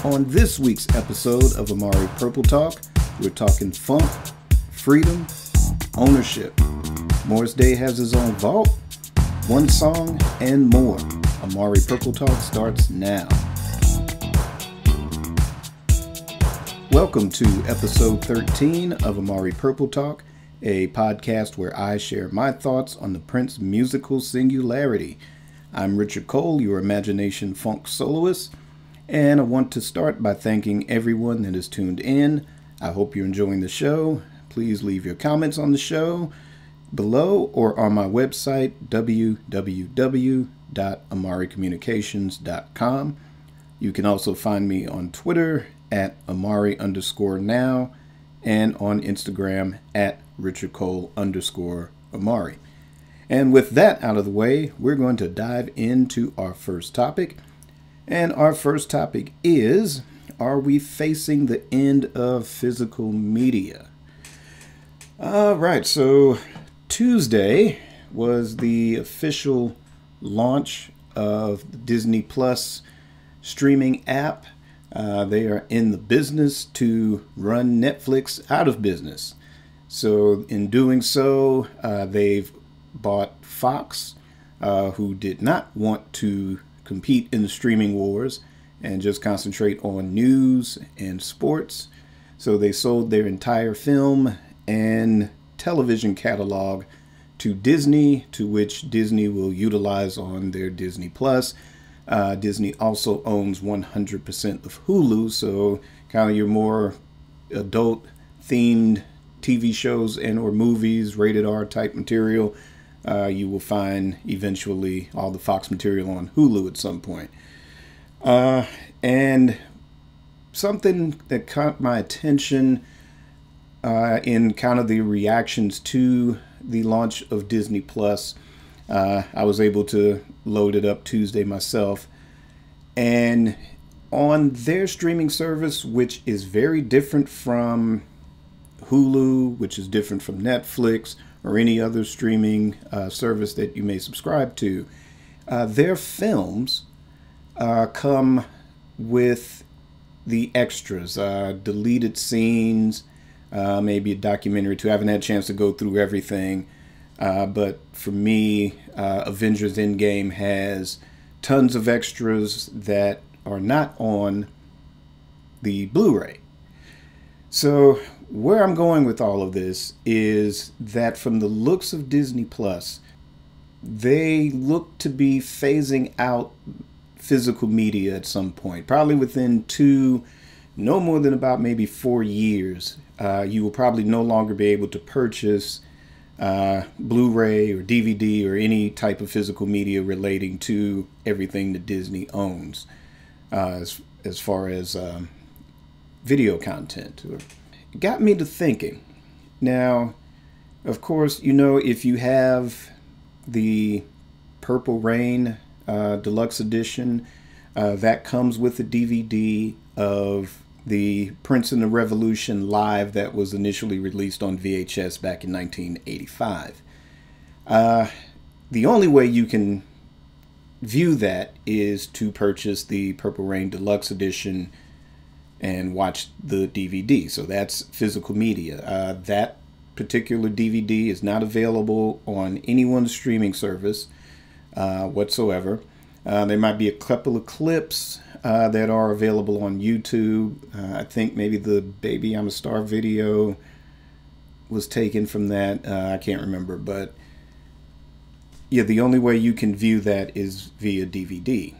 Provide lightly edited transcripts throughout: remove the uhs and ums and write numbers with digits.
On this week's episode of Amari Purple Talk, we're talking funk, freedom, ownership. Morris Day has his own vault, one song, and more. Amari Purple Talk starts now. Welcome to episode 13 of Amari Purple Talk, a podcast where I share my thoughts on the Prince musical singularity. I'm Richard Cole, your imagination funk soloist, and I want to start by thanking everyone that has tuned in. I hope you're enjoying the show. Please leave your comments on the show below or on my website, www.amaricommunications.com. You can also find me on Twitter at Amari_now and on Instagram at RichardCole_Amari. And with that out of the way, we're going to dive into our first topic. And our first topic is, are we facing the end of physical media? All right, so Tuesday was the official launch of the Disney Plus streaming app. They are in the business to run Netflix out of business. So in doing so, they've bought Fox, who did not want to compete in the streaming wars and just concentrate on news and sports. So they sold their entire film and television catalog to Disney, to which Disney will utilize on their Disney Plus. Disney also owns 100% of Hulu, so kind of your more adult-themed TV shows and or movies, rated R type material, you will find eventually all the Fox material on Hulu at some point. And something that caught my attention in kind of the reactions to the launch of Disney Plus, I was able to load it up Tuesday myself, and on their streaming service, which is very different from Hulu, which is different from Netflix or any other streaming service that you may subscribe to, their films come with the extras, deleted scenes, maybe a documentary or two. I haven't had a chance to go through everything, but for me, Avengers Endgame has tons of extras that are not on the Blu-ray. So where I'm going with all of this is that from the looks of Disney Plus, they look to be phasing out physical media at some point, probably within no more than about maybe 4 years. You will probably no longer be able to purchase Blu-ray or DVD or any type of physical media relating to everything that Disney owns, as far as video content. It got me to thinking. Now, of course, if you have the Purple Rain Deluxe Edition, that comes with a DVD of the Prince and the Revolution live that was initially released on VHS back in 1985. The only way you can view that is to purchase the Purple Rain Deluxe Edition and watch the DVD. So that's physical media. That particular DVD is not available on anyone's streaming service whatsoever. There might be a couple of clips that are available on YouTube. I think maybe the Baby I'm a Star video was taken from that. I can't remember, but yeah, the only way you can view that is via DVD.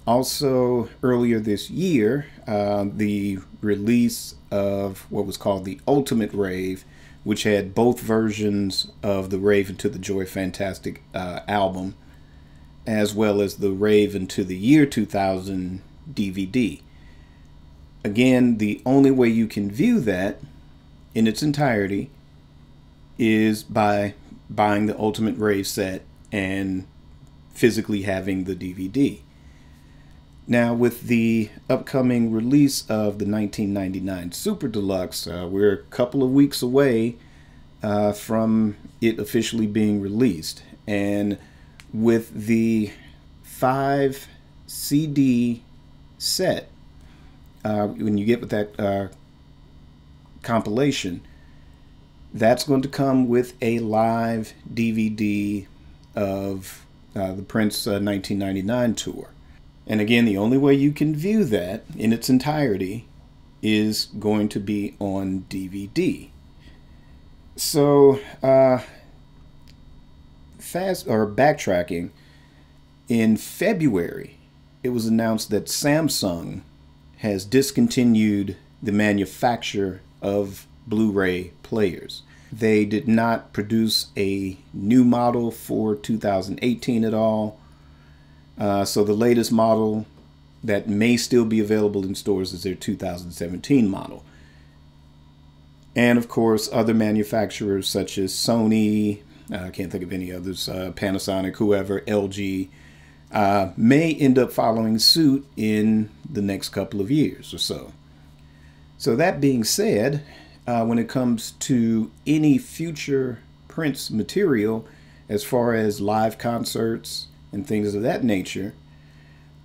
Also, earlier this year, the release of what was called the Ultimate Rave, which had both versions of the Rave into the Joy Fantastic album, as well as the Rave into the Year 2000 DVD. Again, the only way you can view that in its entirety is by buying the Ultimate Rave set and physically having the DVD. Now, with the upcoming release of the 1999 Super Deluxe, we're a couple of weeks away from it officially being released. And with the 5 CD set, when you get with that compilation, that's going to come with a live DVD of the Prince 1999 tour. And again, the only way you can view that in its entirety is going to be on DVD. So, backtracking, in February, it was announced that Samsung has discontinued the manufacture of Blu-ray players. They did not produce a new model for 2018 at all. So the latest model that may still be available in stores is their 2017 model. And of course, other manufacturers such as Sony, I can't think of any others, Panasonic, whoever, LG, may end up following suit in the next couple of years or so. So that being said, when it comes to any future Prince material, as far as live concerts and things of that nature,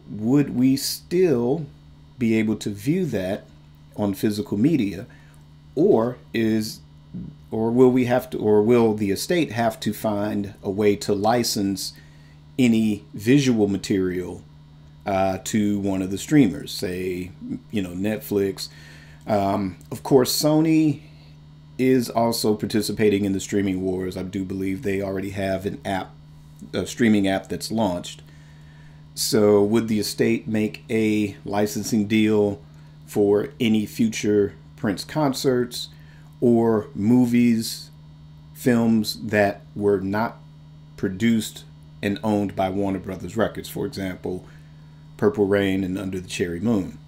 would we still be able to view that on physical media, or will the estate have to find a way to license any visual material to one of the streamers, say, Netflix? Of course, Sony is also participating in the streaming wars. I do believe they already have a streaming app that's launched. So would the estate make a licensing deal for any future Prince concerts or movies, films that were not produced and owned by Warner Brothers Records? For example, Purple Rain and Under the Cherry Moon.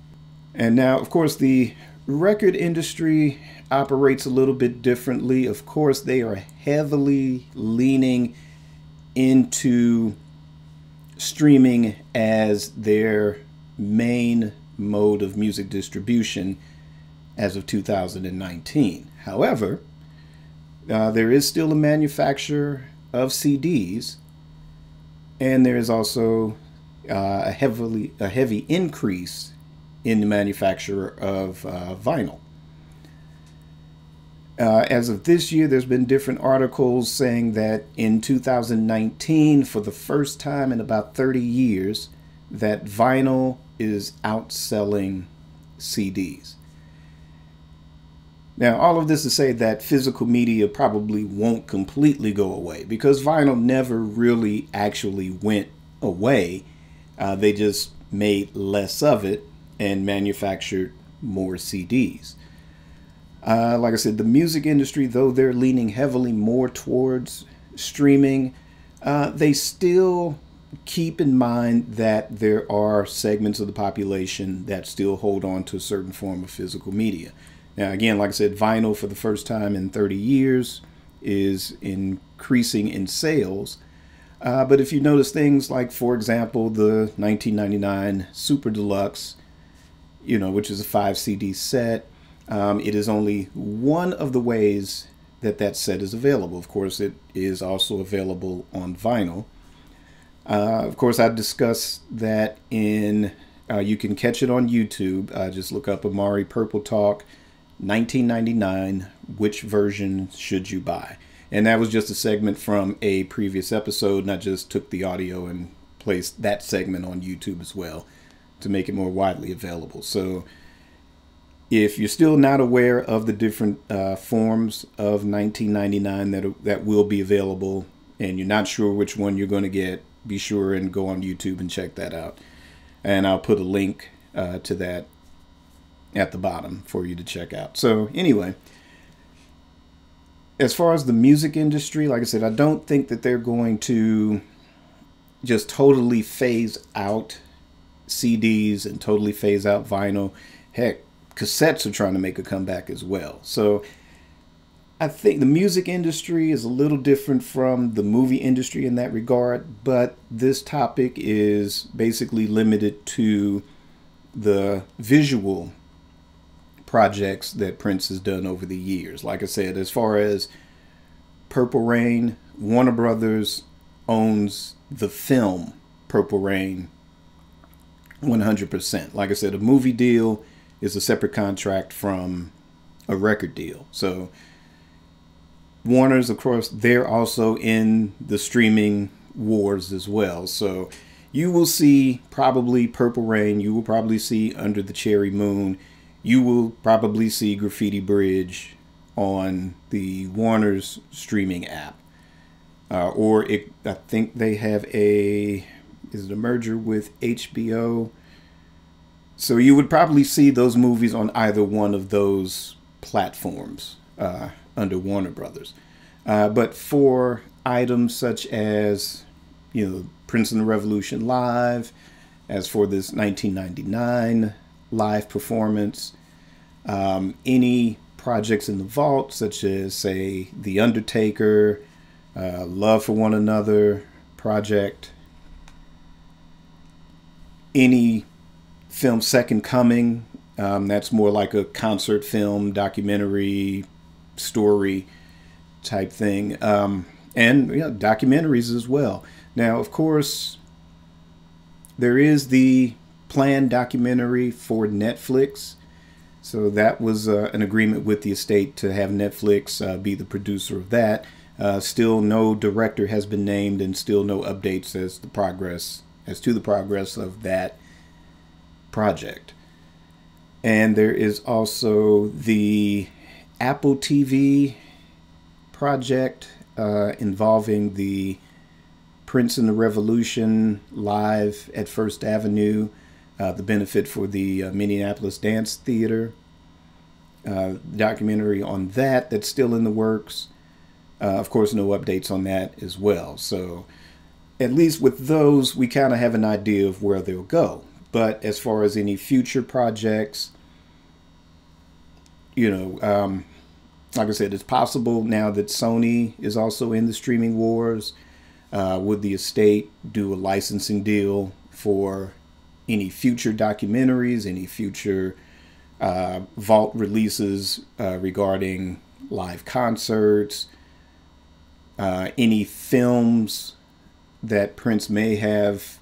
And now, of course, the record industry operates a little bit differently. Of course, they are heavily leaning into streaming as their main mode of music distribution as of 2019. However, there is still a manufacturer of CDs, and there is also a heavy increase in the manufacture of vinyl. As of this year, there's been different articles saying that in 2019, for the first time in about 30 years, that vinyl is outselling CDs. Now, all of this to say that physical media probably won't completely go away, because vinyl never really actually went away. They just made less of it and manufactured more CDs. Like I said, the music industry, though they're leaning heavily more towards streaming, they still keep in mind that there are segments of the population that still hold on to a certain form of physical media. Now, again, like I said, vinyl for the first time in 30 years is increasing in sales. But if you notice things like, for example, the 1999 Super Deluxe, which is a 5 CD set, it is only one of the ways that set is available. Of course, it is also available on vinyl. Of course, I discussed that you can catch it on YouTube. Just look up Amari Purple Talk 1999, which version should you buy? And that was just a segment from a previous episode, and I just took the audio and placed that segment on YouTube as well to make it more widely available. So if you're still not aware of the different forms of 1999 that will be available, and you're not sure which one you're going to get, be sure and go on YouTube and check that out. And I'll put a link to that at the bottom for you to check out. So anyway, as far as the music industry, like I said, I don't think that they're going to just totally phase out CDs and totally phase out vinyl. Heck, cassettes are trying to make a comeback as well. So I think the music industry is a little different from the movie industry in that regard, but this topic is basically limited to the visual projects that Prince has done over the years. Like I said, as far as Purple Rain, Warner Brothers owns the film Purple Rain 100%. Like I said, a movie deal is a separate contract from a record deal. So Warner's, of course, they're also in the streaming wars as well. So you will see probably Purple Rain. You will probably see Under the Cherry Moon. You will probably see Graffiti Bridge on the Warner's streaming app. I think they have is it a merger with HBO? So you would probably see those movies on either one of those platforms under Warner Brothers. But for items such as, Prince and the Revolution Live, as for this 1999 live performance, any projects in the vault such as, say, The Undertaker, Love for One Another project, any film Second Coming, that's more like a concert film, documentary, story type thing, and documentaries as well. Now, of course, there is the planned documentary for Netflix. So that was an agreement with the estate to have Netflix be the producer of that. Still no director has been named, and still no updates as to the progress of that project. And there is also the Apple TV project involving the Prince and the Revolution Live at First Avenue, the benefit for the Minneapolis Dance Theater. Documentary on that's still in the works. Of course, no updates on that as well. So at least with those, we kind of have an idea of where they'll go. But as far as any future projects, like I said, it's possible now that Sony is also in the streaming wars. Would the estate do a licensing deal for any future documentaries, any future vault releases regarding live concerts, any films that Prince may have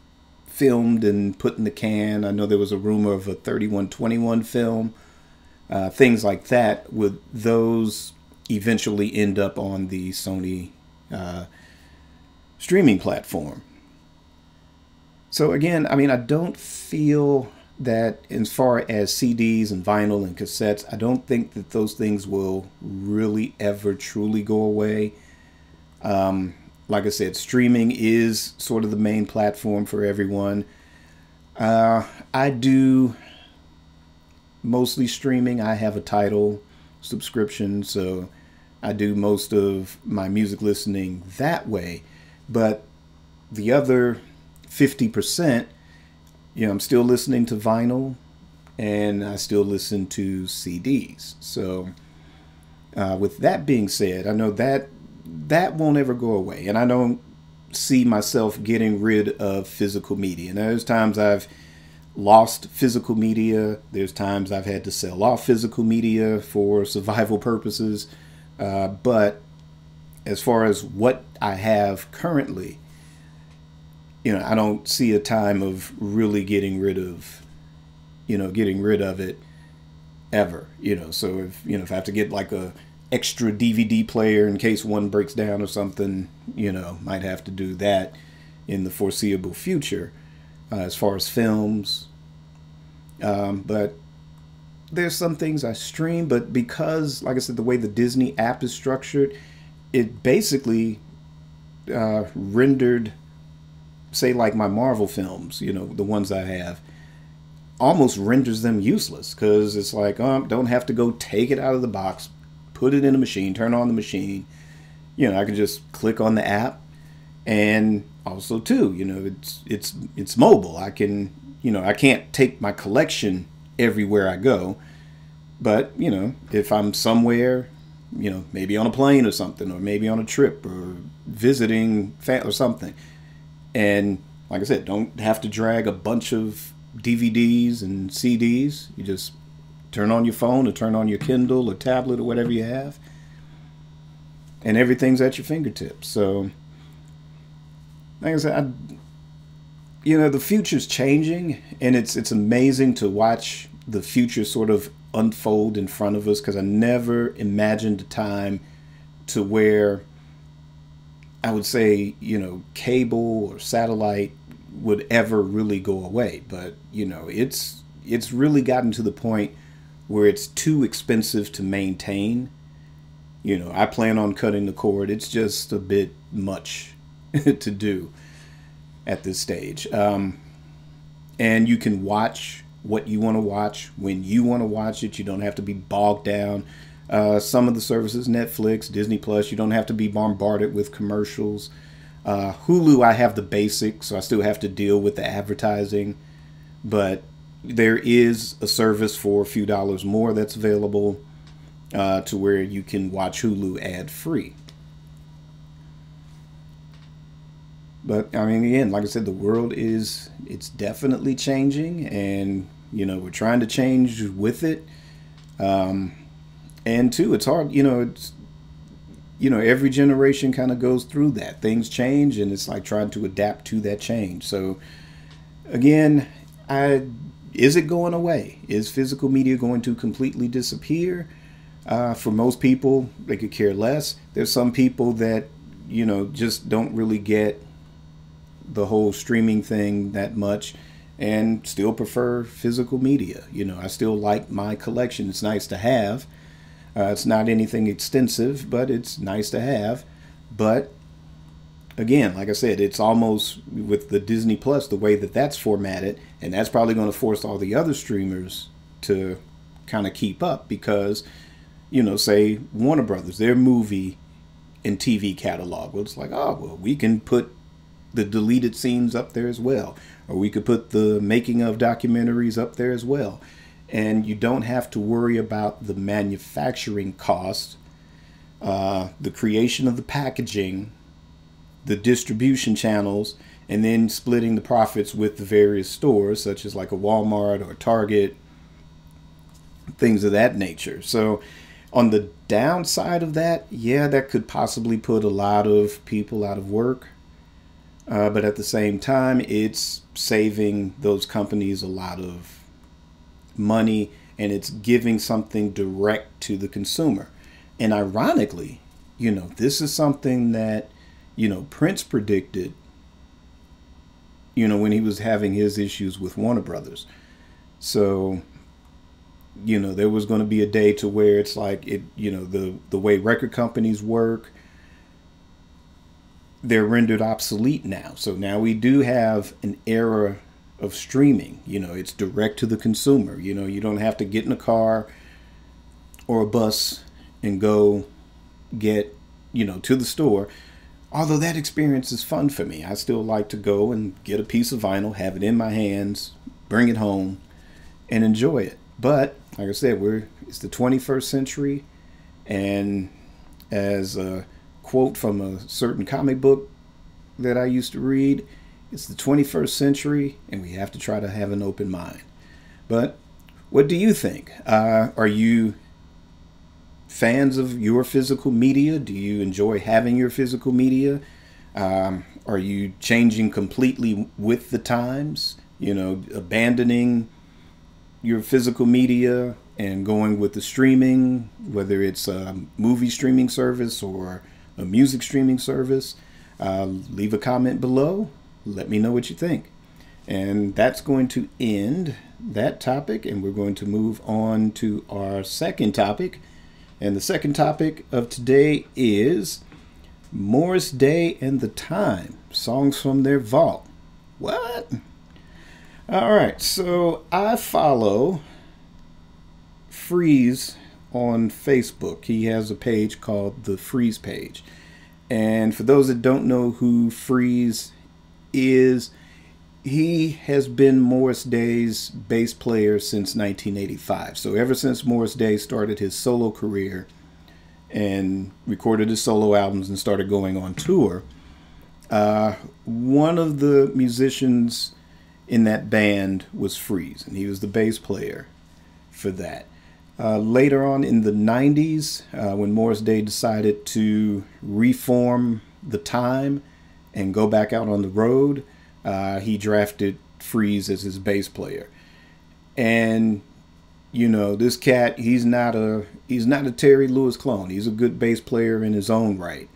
filmed and put in the can? I know there was a rumor of a 3121 film. Things like that. Would those eventually end up on the Sony streaming platform? So again, I don't feel that as far as CDs and vinyl and cassettes, I don't think that those things will really ever truly go away. Like I said, streaming is sort of the main platform for everyone. I do mostly streaming. I have a Tidal subscription, so I do most of my music listening that way. But the other 50%, I'm still listening to vinyl, and I still listen to CDs. So with that being said, I know that won't ever go away, and I don't see myself getting rid of physical media. Now, there's times I've lost physical media. There's times I've had to sell off physical media for survival purposes. But as far as what I have currently, I don't see a time of really getting rid of it ever. So if I have to get like a extra DVD player in case one breaks down or something, might have to do that in the foreseeable future. As far as films, but there's some things I stream, but because, like I said, the way the Disney app is structured, it basically rendered, say, like my Marvel films, the ones I have, almost renders them useless, because it's like, don't have to go take it out of the box, put it in a machine, turn on the machine. I can just click on the app. And also too, it's mobile. I can, I can't take my collection everywhere I go, but if I'm somewhere, maybe on a plane or something, or maybe on a trip or visiting or something, and like I said, don't have to drag a bunch of DVDs and CDs. You just turn on your phone or turn on your Kindle or tablet or whatever you have, and everything's at your fingertips. So like I said, the future's changing, and it's amazing to watch the future sort of unfold in front of us, because I never imagined a time to where I would say, cable or satellite would ever really go away. But, it's really gotten to the point where it's too expensive to maintain. I plan on cutting the cord. It's just a bit much to do at this stage. And you can watch what you want to watch when you want to watch it. You don't have to be bogged down. Some of the services, Netflix, Disney Plus, you don't have to be bombarded with commercials. Hulu, I have the basic, so I still have to deal with the advertising. But there is a service for a few dollars more that's available to where you can watch Hulu ad-free. But, I mean, again, like I said, the world it's definitely changing, and, we're trying to change with it. And too, it's hard, every generation kind of goes through that. Things change, and it's like trying to adapt to that change. So, again, is it going away? Is physical media going to completely disappear? For most people, they could care less. There's some people that, just don't really get the whole streaming thing that much and still prefer physical media. I still like my collection. It's nice to have. It's not anything extensive, but it's nice to have. But again, like I said, it's almost with the Disney Plus, the way that that's formatted, and that's probably going to force all the other streamers to kind of keep up because, say Warner Brothers, their movie and TV catalog, well, it's like, oh, well, we can put the deleted scenes up there as well, or we could put the making of documentaries up there as well. And you don't have to worry about the manufacturing cost, the creation of the packaging, the distribution channels, and then splitting the profits with the various stores, such as like a Walmart or Target, things of that nature. So on the downside of that, yeah, that could possibly put a lot of people out of work. But at the same time, it's saving those companies a lot of money, and it's giving something direct to the consumer. And ironically, this is something that, Prince predicted, when he was having his issues with Warner Brothers. So, there was going to be a day to where it's like the way record companies work, they're rendered obsolete now. So now we do have an era of streaming. It's direct to the consumer. You don't have to get in a car or a bus and go get, to the store. Although that experience is fun for me. I still like to go and get a piece of vinyl, have it in my hands, bring it home, and enjoy it. But like I said, it's the 21st century, and as a quote from a certain comic book that I used to read, it's the 21st century, and we have to try to have an open mind. But what do you think? Are you fans of your physical media? Do you enjoy having your physical media? Are you changing completely with the times? Abandoning your physical media and going with the streaming, whether it's a movie streaming service or a music streaming service? Leave a comment below. Let me know what you think. And that's going to end that topic, and we're going to move on to our second topic. And the second topic of today is Morris Day and the Time, songs from their vault. What? All right, so I follow Freeze on Facebook. He has a page called the Freeze page. And for those that don't know who Freeze is, he has been Morris Day's bass player since 1985. So ever since Morris Day started his solo career and recorded his solo albums and started going on tour, one of the musicians in that band was Freeze, and he was the bass player for that. Later on in the 90s, when Morris Day decided to reform the Time and go back out on the road, he drafted Freeze as his bass player. And you know, this cat, he's not a Terry Lewis clone. He's a good bass player in his own right.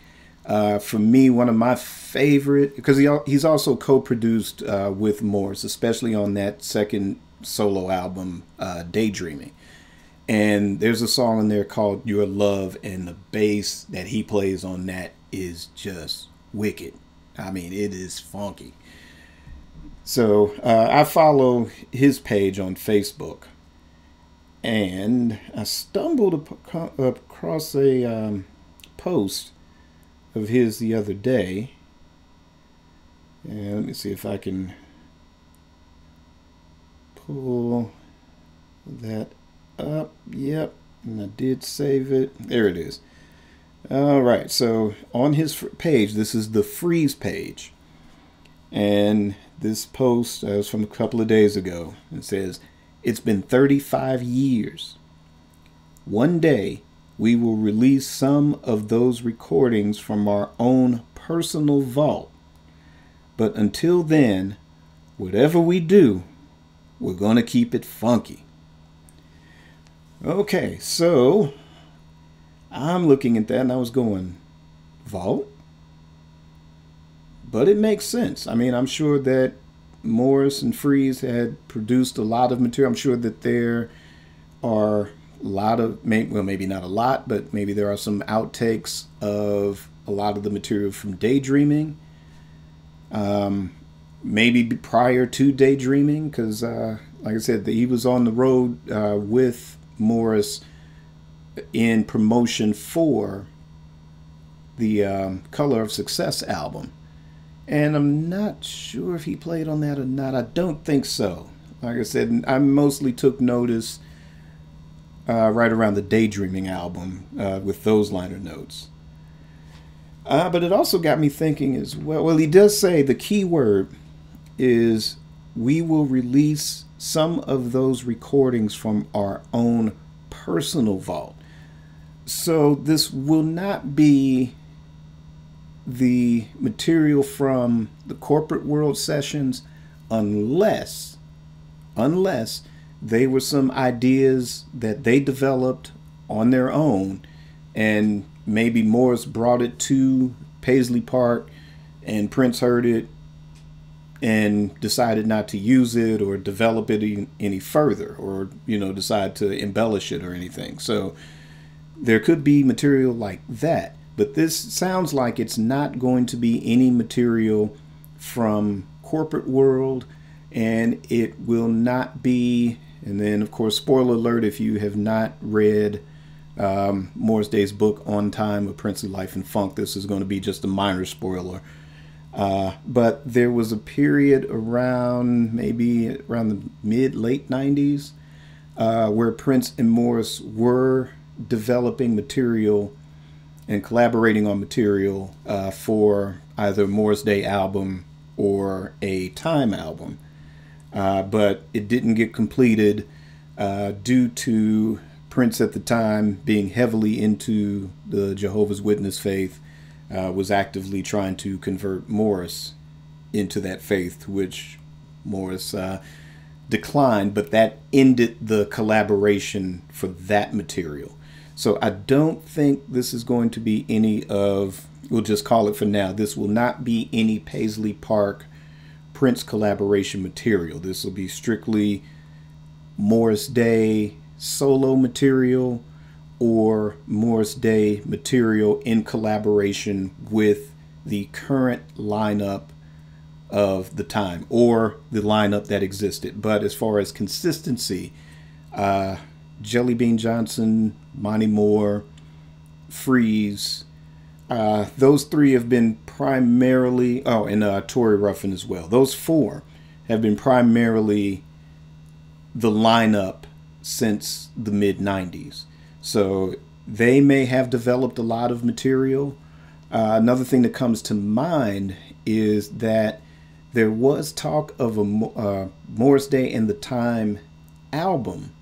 For me, one of my favorite, because he's also co-produced with Morris, especially on that second solo album, Daydreaming. And there's a song in there called Your Love, and the bass that he plays on that is just wicked. I mean, it is funky. So I follow his page on Facebook, and I stumbled across a post of his the other day. And let me see if I can pull that up. Yep, and I did save it. There it is. All right, so on his page, this is the Freeze page, and this post was from a couple of days ago. It says, "It's been 35 years. One day we will release some of those recordings from our own personal vault. But until then, whatever we do, we're going to keep it funky." Okay, so I'm looking at that and I was going, vault? But it makes sense. I mean, I'm sure that Morris and Freeze had produced a lot of material. I'm sure that there are a lot of, well, maybe not a lot, but maybe there are some outtakes of a lot of the material from Daydreaming. Maybe prior to Daydreaming, because like I said, he was on the road with Morris in promotion for the Color of Success album. And I'm not sure if he played on that or not. I don't think so. Like I said, I mostly took notice right around the Daydreaming album with those liner notes. But it also got me thinking as well. Well, he does say the key word is, we will release some of those recordings from our own personal vault. So this will not be the material from the corporate world sessions unless they were some ideas that they developed on their own, and maybe Morris brought it to Paisley Park and Prince heard it and decided not to use it or develop it any further, or, you know, decide to embellish it or anything. So there could be material like that, but this sounds like it's not going to be any material from corporate world, and it will not be, and then of course, spoiler alert if you have not read Morris Day's book On Time, A Princely Life and Funk, this is going to be just a minor spoiler. But there was a period around maybe around the mid-late 90s where Prince and Morris were developing material and collaborating on material for either Morris Day album or a Time album. But it didn't get completed due to Prince at the time being heavily into the Jehovah's Witness faith, was actively trying to convert Morris into that faith, which Morris declined, but that ended the collaboration for that material. So I don't think this is going to be any of, we'll just call it for now, this will not be any Paisley Park Prince collaboration material. This will be strictly Morris Day solo material or Morris Day material in collaboration with the current lineup of the time or the lineup that existed. But as far as consistency, Jelly Bean Johnson, Monty Moore, Freeze, those three have been primarily, oh, and Tory Ruffin as well. Those four have been primarily the lineup since the mid-90s. So they may have developed a lot of material. Another thing that comes to mind is that there was talk of a Morris Day and the Time album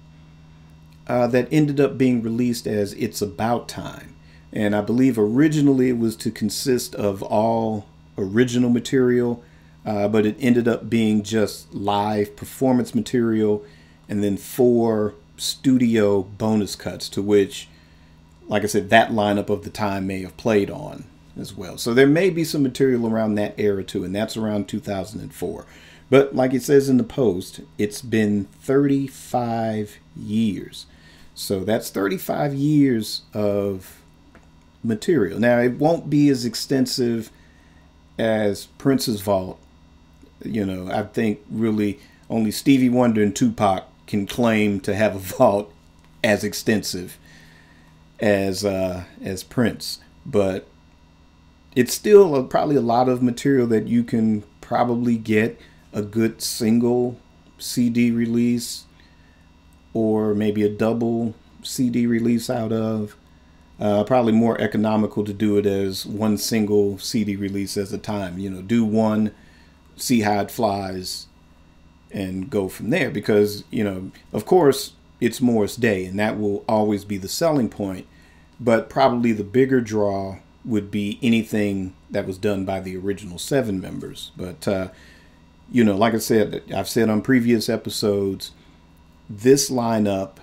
that ended up being released as It's About Time. And I believe originally it was to consist of all original material, but it ended up being just live performance material and then 4 studio bonus cuts to which, like I said, that lineup of the time may have played on as well. So there may be some material around that era too, and that's around 2004. But like it says in the post, it's been 35 years. So that's 35 years of material. Now, it won't be as extensive as Prince's vault. You know, I think really only Stevie Wonder and Tupac can claim to have a vault as extensive as Prince. But it's still probably a lot of material that you can probably get a good single CD release or maybe a double CD release out of. Probably more economical to do it as one single CD release at a time. You know, do one, see how it flies, and go from there. Because, you know, of course, it's Morris Day, and that will always be the selling point. But probably the bigger draw would be anything that was done by the original 7 members. But, you know, like I said, I've said on previous episodes, this lineup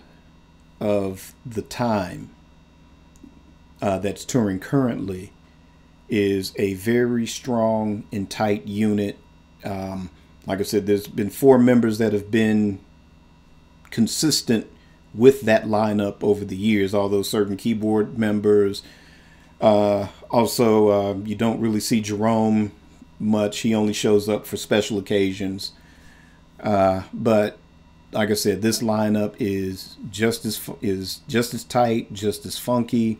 of the time that's touring currently is a very strong and tight unit. Like I said, there's been 4 members that have been consistent with that lineup over the years, although certain keyboard members. Also, you don't really see Jerome much. He only shows up for special occasions. But like I said, this lineup is just as tight, just as funky,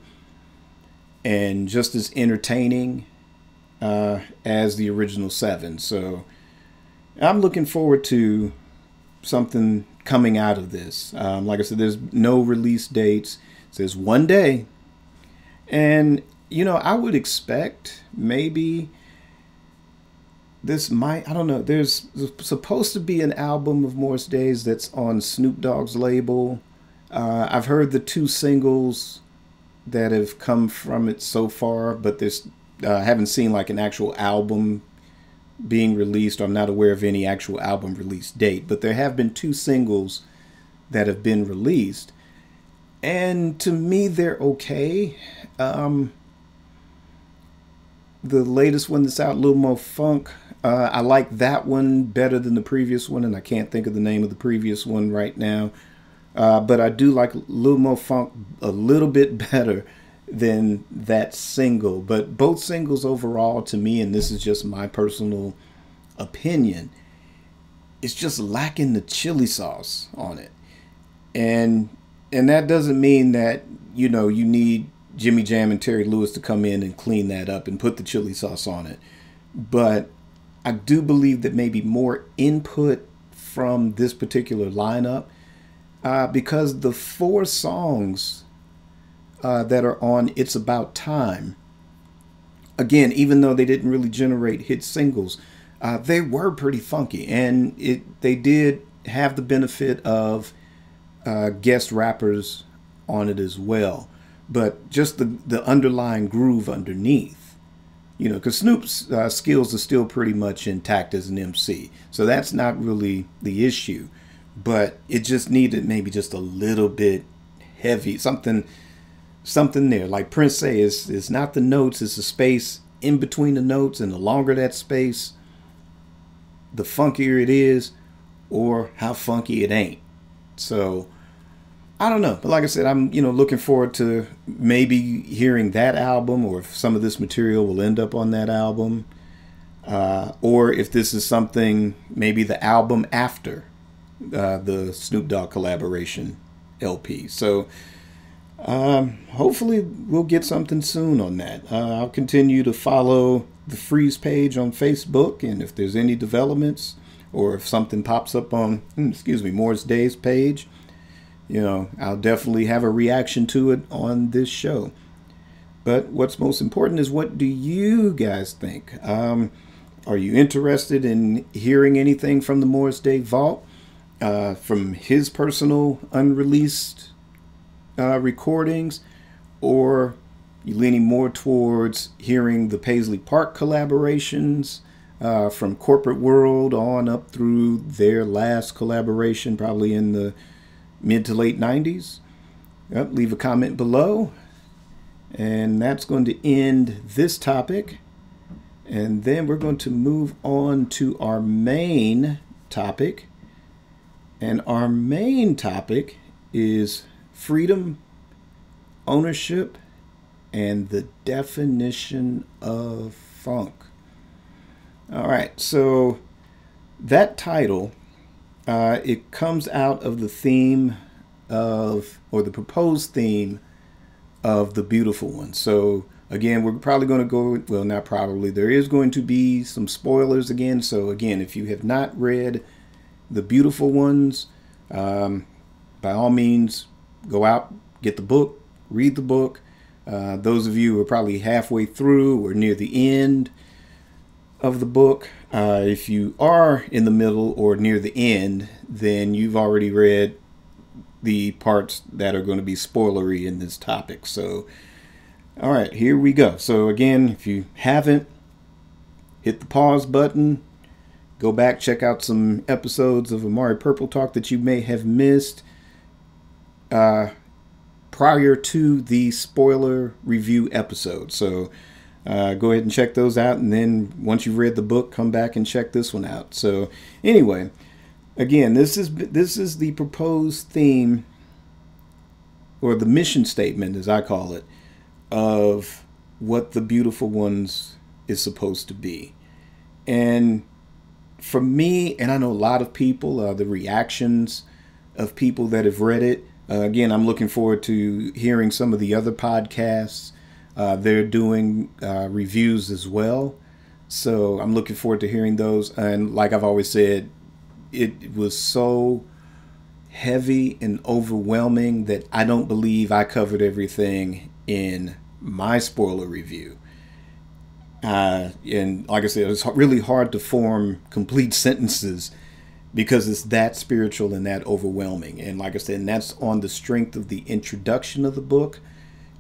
and just as entertaining as the original 7. So I'm looking forward to something coming out of this. Like I said, there's no release dates. It says one day. And, you know, I would expect maybe this might, I don't know, there's supposed to be an album of Morris Day's that's on Snoop Dogg's label. I've heard the 2 singles that have come from it so far, but there's haven't seen like an actual album being released. I'm not aware of any actual album release date, but there have been 2 singles that have been released, and to me they're okay. The latest one that's out, Lil Mo Funk, I like that one better than the previous one, and I can't think of the name of the previous one right now. But I do like Lil Mo Funk a little bit better than that single. But both singles overall, to me, and this is just my personal opinion, it's just lacking the chili sauce on it. And that doesn't mean that, you know, you need Jimmy Jam and Terry Lewis to come in and clean that up and put the chili sauce on it. But I do believe that maybe more input from this particular lineup, because the 4 songs that are on It's About Time, again, even though they didn't really generate hit singles, they were pretty funky, and they did have the benefit of guest rappers on it as well. But just the underlying groove underneath, you know, because Snoop's skills are still pretty much intact as an MC, so that's not really the issue. But it just needed maybe just a little bit heavy, something there. Like Prince say, it's not the notes, it's the space in between the notes, and the longer that space, the funkier it is, or how funky it ain't. So I don't know, but like I said, I'm, you know, looking forward to maybe hearing that album, or if some of this material will end up on that album, or if this is something, maybe the album after the Snoop Dogg collaboration LP. So hopefully we'll get something soon on that. I'll continue to follow the Freeze page on Facebook, and if there's any developments, or if something pops up on Morris Day's page, you know, I'll definitely have a reaction to it on this show. But what's most important is, what do you guys think? Are you interested in hearing anything from the Morris Day Vault, from his personal unreleased recordings, or you leaning more towards hearing the Paisley Park collaborations from Corporate World on up through their last collaboration, probably in the mid to late 90s? Yep, leave a comment below. And that's going to end this topic. And then we're going to move on to our main topic. And our main topic is freedom, ownership, and the definition of funk. All right, so that title, it comes out of the theme of, or the proposed theme of The Beautiful One. So again, we're probably going to go, well, not probably, there is going to be some spoilers again. So again, if you have not read The Beautiful Ones, by all means, go out, get the book, read the book. Those of you who are probably halfway through or near the end of the book, if you are in the middle or near the end, then you've already read the parts that are going to be spoilery in this topic. So, all right, here we go. So again, if you haven't, hit the pause button, go back, check out some episodes of Amari Purple Talk that you may have missed prior to the spoiler review episode. So go ahead and check those out, and then once you've read the book, come back and check this one out. So anyway, again, this is the proposed theme, or the mission statement, as I call it, of what The Beautiful Ones is supposed to be. And for me, and I know a lot of people, the reactions of people that have read it, again, I'm looking forward to hearing some of the other podcasts. They're doing reviews as well. So I'm looking forward to hearing those. And like I've always said, it was so heavy and overwhelming that I don't believe I covered everything in my spoiler review. And like I said, it's really hard to form complete sentences because it's that spiritual and that overwhelming. And like I said, and that's on the strength of the introduction of the book,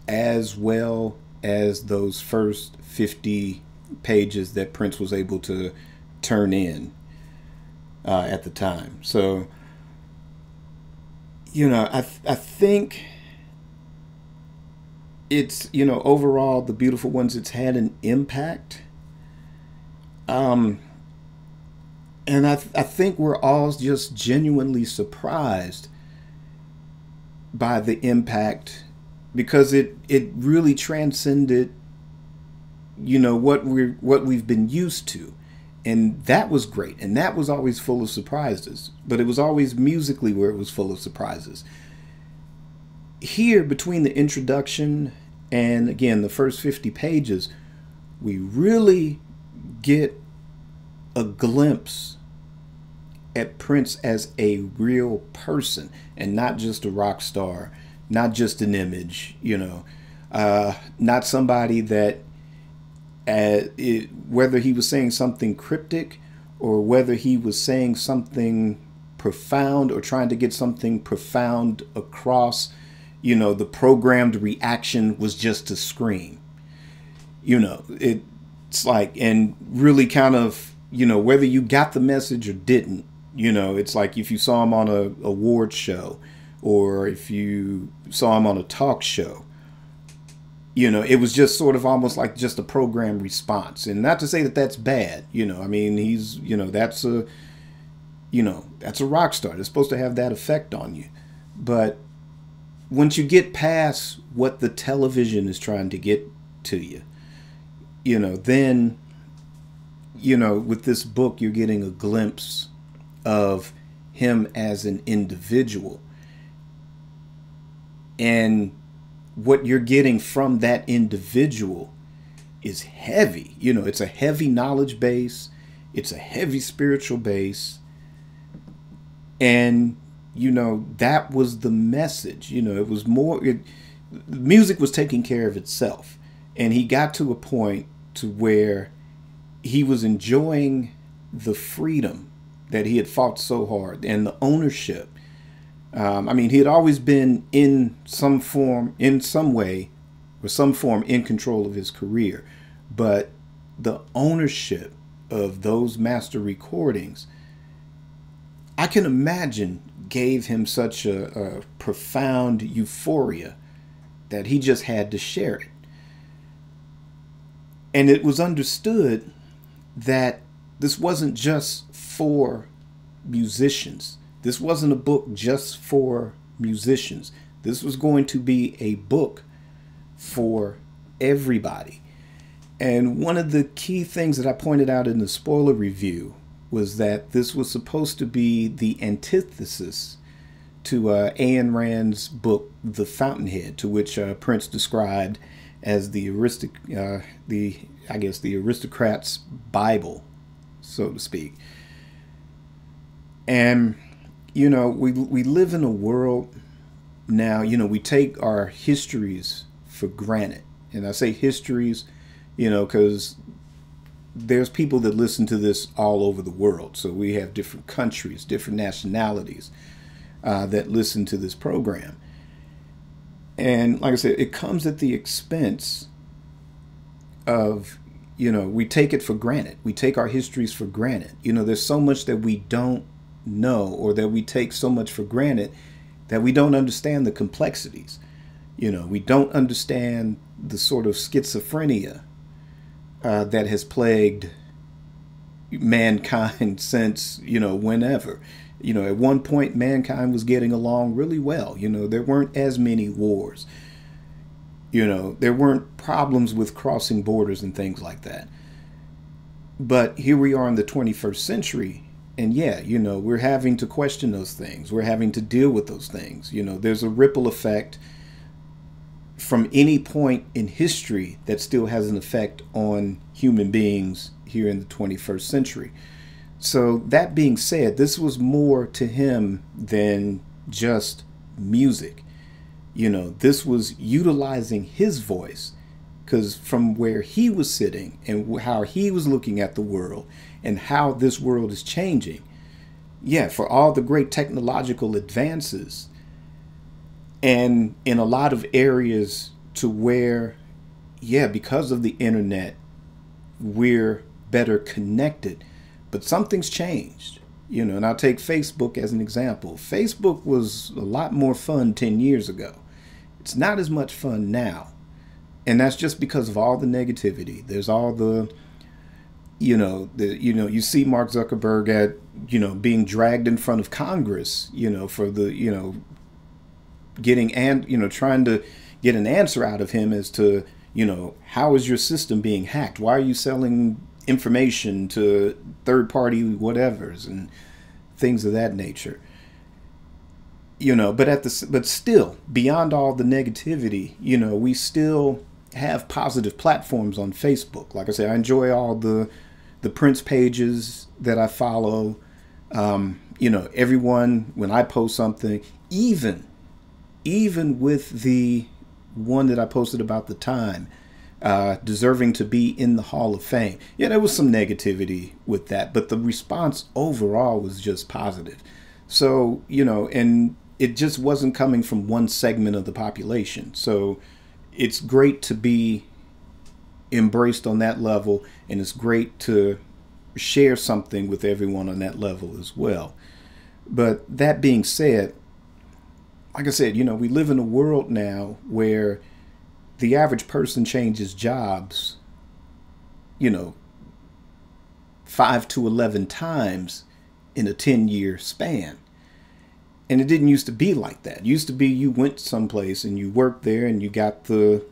as well as those first 50 pages that Prince was able to turn in at the time. So, I think it's, overall, The Beautiful Ones, it's had an impact. And I think we're all just genuinely surprised by the impact, because it really transcended, what we've been used to. And that was great. And that was always full of surprises. But it was always musically where it was full of surprises. Here, between the introduction and, again, the first 50 pages, we really get a glimpse at Prince as a real person and not just a rock star, not just an image, not somebody that, whether he was saying something cryptic or whether he was saying something profound or trying to get something profound across, the programmed reaction was just to scream. It's like, and really kind of, whether you got the message or didn't, it's like if you saw him on a award show or if you saw him on a talk show, it was just sort of almost like just a programmed response. And not to say that that's bad, I mean, he's, that's a rock star. It's supposed to have that effect on you. But once you get past what the television is trying to get to you, then, with this book, you're getting a glimpse of him as an individual. And what you're getting from that individual is heavy. It's a heavy knowledge base. It's a heavy spiritual base. And, that was the message. It was more, music was taking care of itself. And he got to a point to where he was enjoying the freedom that he had fought so hard and the ownership. He had always been in some form, in some way, or some form in control of his career. But the ownership of those master recordings, I can imagine gave him such a profound euphoria that he just had to share it. And it was understood that this wasn't just for musicians. This wasn't a book just for musicians. This was going to be a book for everybody. And one of the key things that I pointed out in the spoiler review was that this was supposed to be the antithesis to Ayn Rand's book, The Fountainhead, to which Prince described as the aristocrat's Bible, so to speak. And, you know, we live in a world now, you know, we take our histories for granted. And I say histories, you know, because there's people that listen to this all over the world. So we have different countries, different nationalities that listen to this program. And like I said, it comes at the expense of, you know, we take it for granted. We take our histories for granted. You know, there's so much that we don't know, or that we take so much for granted that we don't understand the complexities. You know, we don't understand the sort of schizophrenia that has plagued mankind since, you know, whenever. You know, at one point, mankind was getting along really well. You know, there weren't as many wars. You know, there weren't problems with crossing borders and things like that. But here we are in the 21st century. And yeah, you know, we're having to question those things. We're having to deal with those things. You know, there's a ripple effect from any point in history that still has an effect on human beings here in the 21st century. So that being said, this was more to him than just music. You know, this was utilizing his voice, because from where he was sitting and how he was looking at the world and how this world is changing. Yeah, for all the great technological advances, and in a lot of areas to where, yeah, because of the internet, we're better connected. But something's changed, you know, and I'll take Facebook as an example. Facebook was a lot more fun 10 years ago. It's not as much fun now. And that's just because of all the negativity. There's all the, you see Mark Zuckerberg at, you know, being dragged in front of Congress, you know, for the, you know, trying to get an answer out of him as to, you know, how is your system being hacked? Why are you selling information to third-party whatevers and things of that nature? You know, but still, beyond all the negativity, you know, we still have positive platforms on Facebook. Like I say, I enjoy all the Prince pages that I follow. You know, everyone, when I post something, even with the one that I posted about the time, deserving to be in the Hall of Fame. Yeah, there was some negativity with that, but the response overall was just positive. So, you know, and it just wasn't coming from one segment of the population. So it's great to be embraced on that level, and it's great to share something with everyone on that level as well. But that being said, like I said, you know, we live in a world now where the average person changes jobs, you know, 5 to 11 times in a 10-year span. And it didn't used to be like that. It used to be you went someplace and you worked there and you got the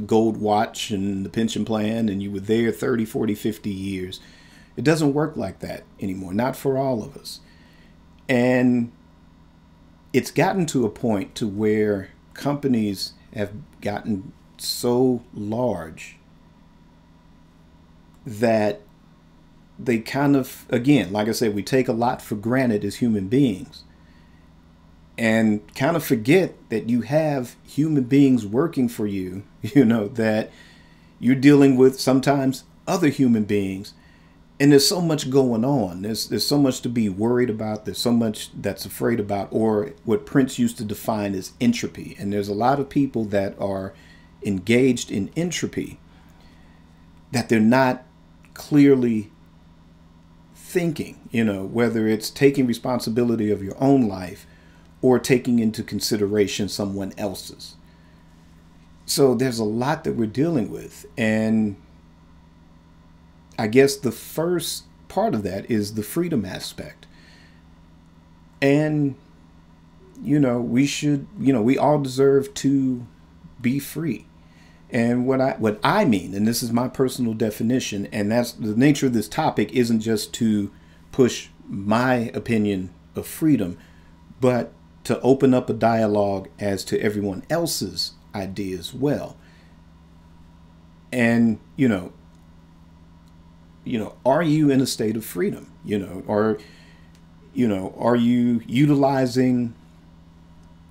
gold watch and the pension plan and you were there 30, 40, 50 years. It doesn't work like that anymore, not for all of us. And it's gotten to a point to where companies have gotten so large that they kind of, again, like I said, we take a lot for granted as human beings and kind of forget that you have human beings working for you, you know, that you're dealing with sometimes other human beings. And there's so much going on. There's so much to be worried about. There's so much that's afraid about, or what Prince used to define as entropy. And there's a lot of people that are engaged in entropy that they're not clearly thinking, you know, whether it's taking responsibility of your own life or taking into consideration someone else's. So there's a lot that we're dealing with. And I guess the first part of that is the freedom aspect. And, we all deserve to be free. And what I mean, and this is my personal definition, and that's the nature of this topic, isn't just to push my opinion of freedom, but to open up a dialogue as to everyone else's idea as well. And, are you in a state of freedom? Are you utilizing,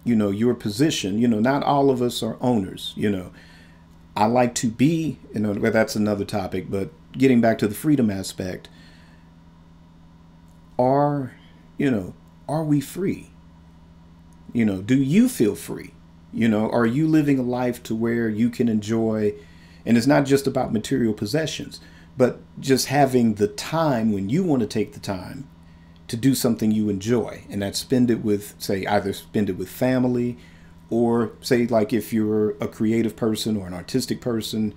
your position? Not all of us are owners. I like to be, well, that's another topic, but getting back to the freedom aspect, are we free? Do you feel free? Are you living a life to where you can enjoy, and it's not just about material possessions, but just having the time when you want to take the time to do something you enjoy, and that's spend it with, say, either spend it with family, or say, like, if you're a creative person or an artistic person,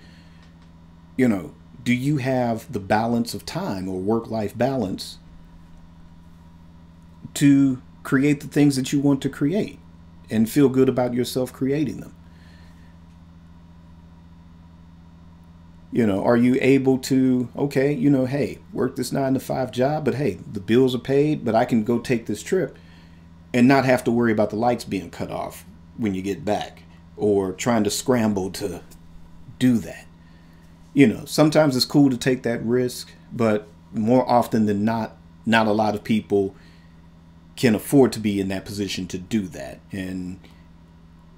do you have the balance of time or work-life balance to create the things that you want to create and feel good about yourself creating them? Are you able to, okay, hey, work this 9-to-5 job, but hey, the bills are paid, but I can go take this trip and not have to worry about the lights being cut off when you get back, or trying to scramble to do that. Sometimes it's cool to take that risk, but more often than not a lot of people can afford to be in that position to do that. And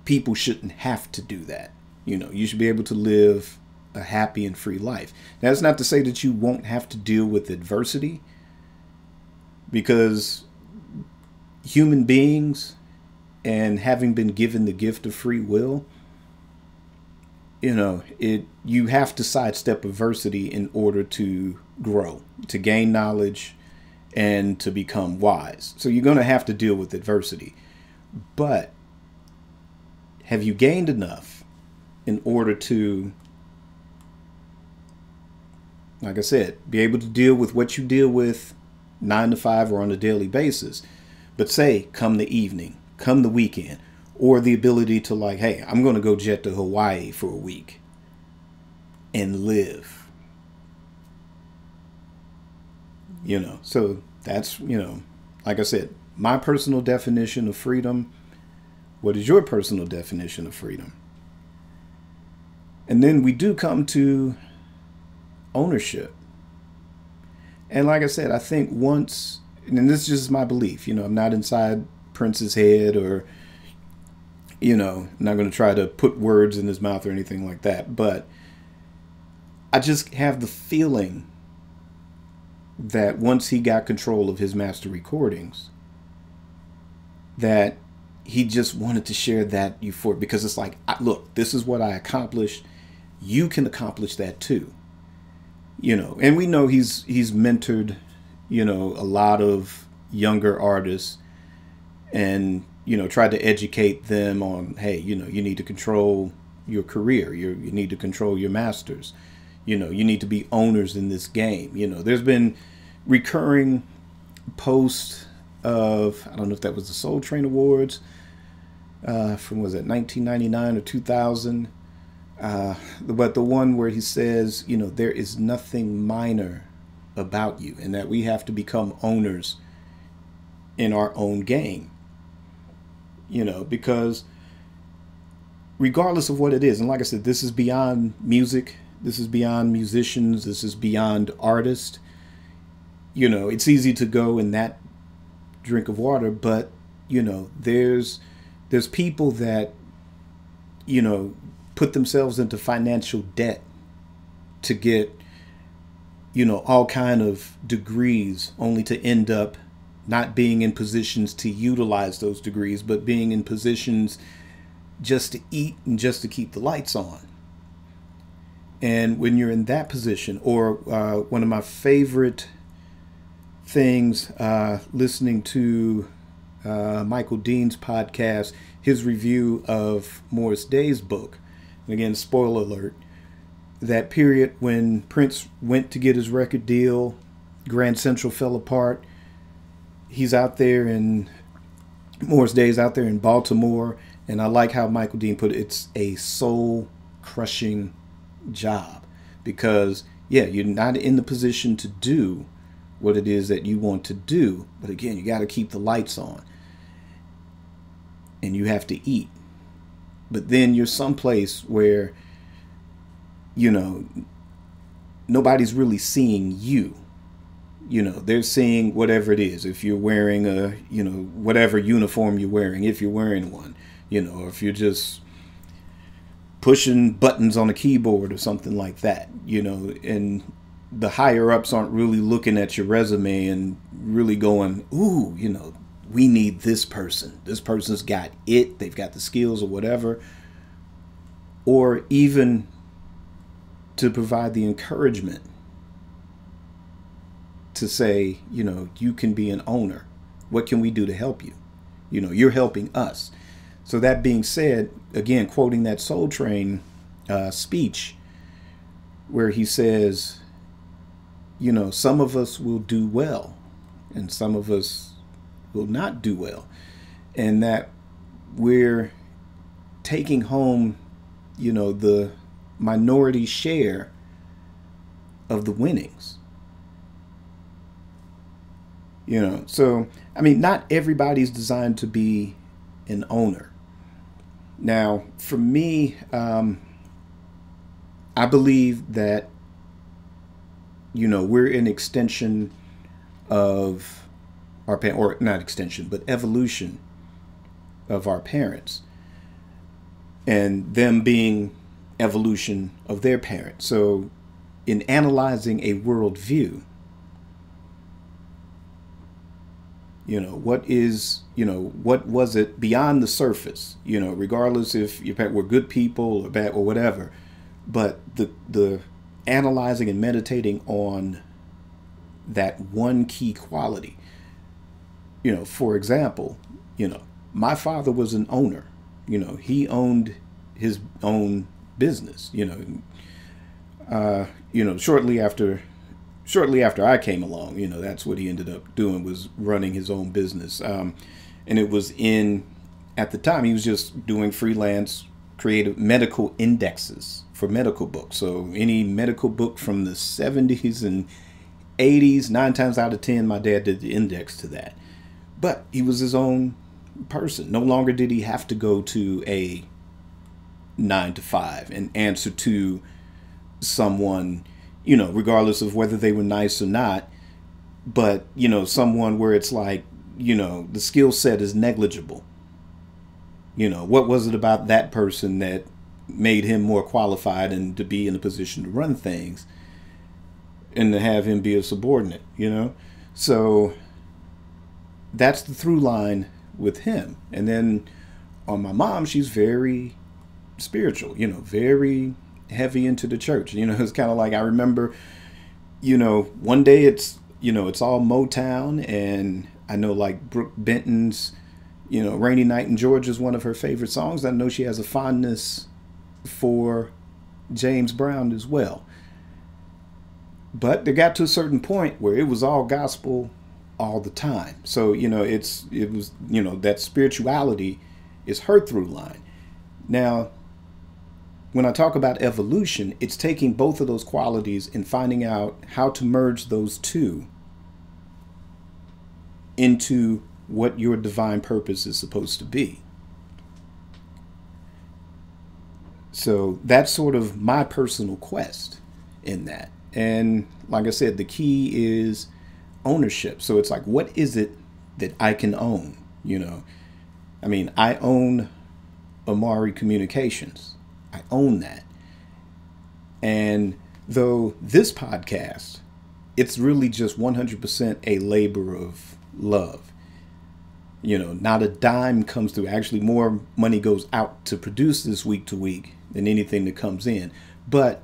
people shouldn't have to do that. You should be able to live a happy and free life. That's not to say that you won't have to deal with adversity, because human beings, and having been given the gift of free will, you have to sidestep adversity in order to grow, to gain knowledge, and to become wise. So you're going to have to deal with adversity. But have you gained enough in order to, like I said, be able to deal with what you deal with 9-to-5 or on a daily basis? But say, come the evening, come the weekend, or the ability to, like, hey, I'm going to go jet to Hawaii for a week and live. So that's, like I said, my personal definition of freedom. What is your personal definition of freedom? And then we do come to ownership. And like I said, I think once, and this is just my belief, I'm not inside Prince's head, or, I'm not going to try to put words in his mouth or anything like that. But I just have the feeling that once he got control of his master recordings, that he just wanted to share that euphoria, because it's like, look, this is what I accomplished. You can accomplish that too. And we know he's mentored, a lot of younger artists, and, tried to educate them on, hey, you need to control your career. You need to control your masters. You need to be owners in this game. There's been recurring posts of, I don't know if that was the Soul Train Awards from, was it 1999 or 2000? But the one where he says, there is nothing minor about you, and that we have to become owners in our own game. Because regardless of what it is, and like I said, this is beyond music, this is beyond musicians, this is beyond artists. It's easy to go in that drink of water, but there's people that put themselves into financial debt to get all kind of degrees, only to end up not being in positions to utilize those degrees, but being in positions just to eat and just to keep the lights on. And when you're in that position, or one of my favorite things, listening to Michael Dean's podcast, his review of Morris Day's book. And again, spoiler alert, that period when Prince went to get his record deal, Grand Central fell apart. He's out there in, Morris Day's out there in Baltimore. And I like how Michael Dean put it, it's a soul crushing job because, yeah, you're not in the position to do what it is that you want to do. But again, you got to keep the lights on and you have to eat. But then you're someplace where, you know, nobody's really seeing you. You know, they're seeing whatever it is. If you're wearing a, you know, whatever uniform you're wearing, if you're wearing one, you know, or if you're just pushing buttons on a keyboard or something like that, you know, and the higher ups aren't really looking at your resume and really going, ooh, you know, we need this person. This person's got it. They've got the skills or whatever. Or even to provide the encouragement to say, you know, you can be an owner. What can we do to help you? You know, you're helping us. So that being said, again, quoting that Soul Train speech where he says, you know, some of us will do well and some of us will not do well. And that we're taking home, you know, the minority share of the winnings. You know, so, I mean, not everybody's designed to be an owner. Now, for me, I believe that, you know, we're an extension of our parents, or not extension, but evolution of our parents, and them being evolution of their parents. So in analyzing a worldview, you know, what is, you know, what was it beyond the surface, you know, regardless if your parents were good people or bad or whatever, but the analyzing and meditating on that one key quality. You know, for example, you know, my father was an owner. You know, he owned his own business, you know, shortly after I came along, you know, that's what he ended up doing, was running his own business. And it was at the time, he was just doing freelance creative medical indexes for medical books. So any medical book from the 70s and 80s, 9 times out of 10, my dad did the index to that. But he was his own person. No longer did he have to go to a 9 to 5 and answer to someone, you know, regardless of whether they were nice or not, but, you know, someone where it's like, you know, the skill set is negligible. You know, what was it about that person that made him more qualified and to be in a position to run things and to have him be a subordinate, you know? So that's the through line with him. And then on my mom, she's very spiritual, you know, very heavy into the church. You know, it's kind of like, I remember, you know, one day it's, you know, it's all Motown, and I know like Brooke Benton's, you know, Rainy Night in Georgia is one of her favorite songs. I know she has a fondness for James Brown as well. But they got to a certain point where it was all gospel all the time. So, you know, it was, you know, that spirituality is her through line. Now, when I talk about evolution, it's taking both of those qualities and finding out how to merge those two into what your divine purpose is supposed to be. So that's sort of my personal quest in that. And like I said, the key is ownership. So it's like, what is it that I can own? You know, I mean, I own Amari Communications. I own that. And though this podcast, it's really just 100% a labor of love. You know, not a dime comes through. Actually, more money goes out to produce this week to week than anything that comes in. But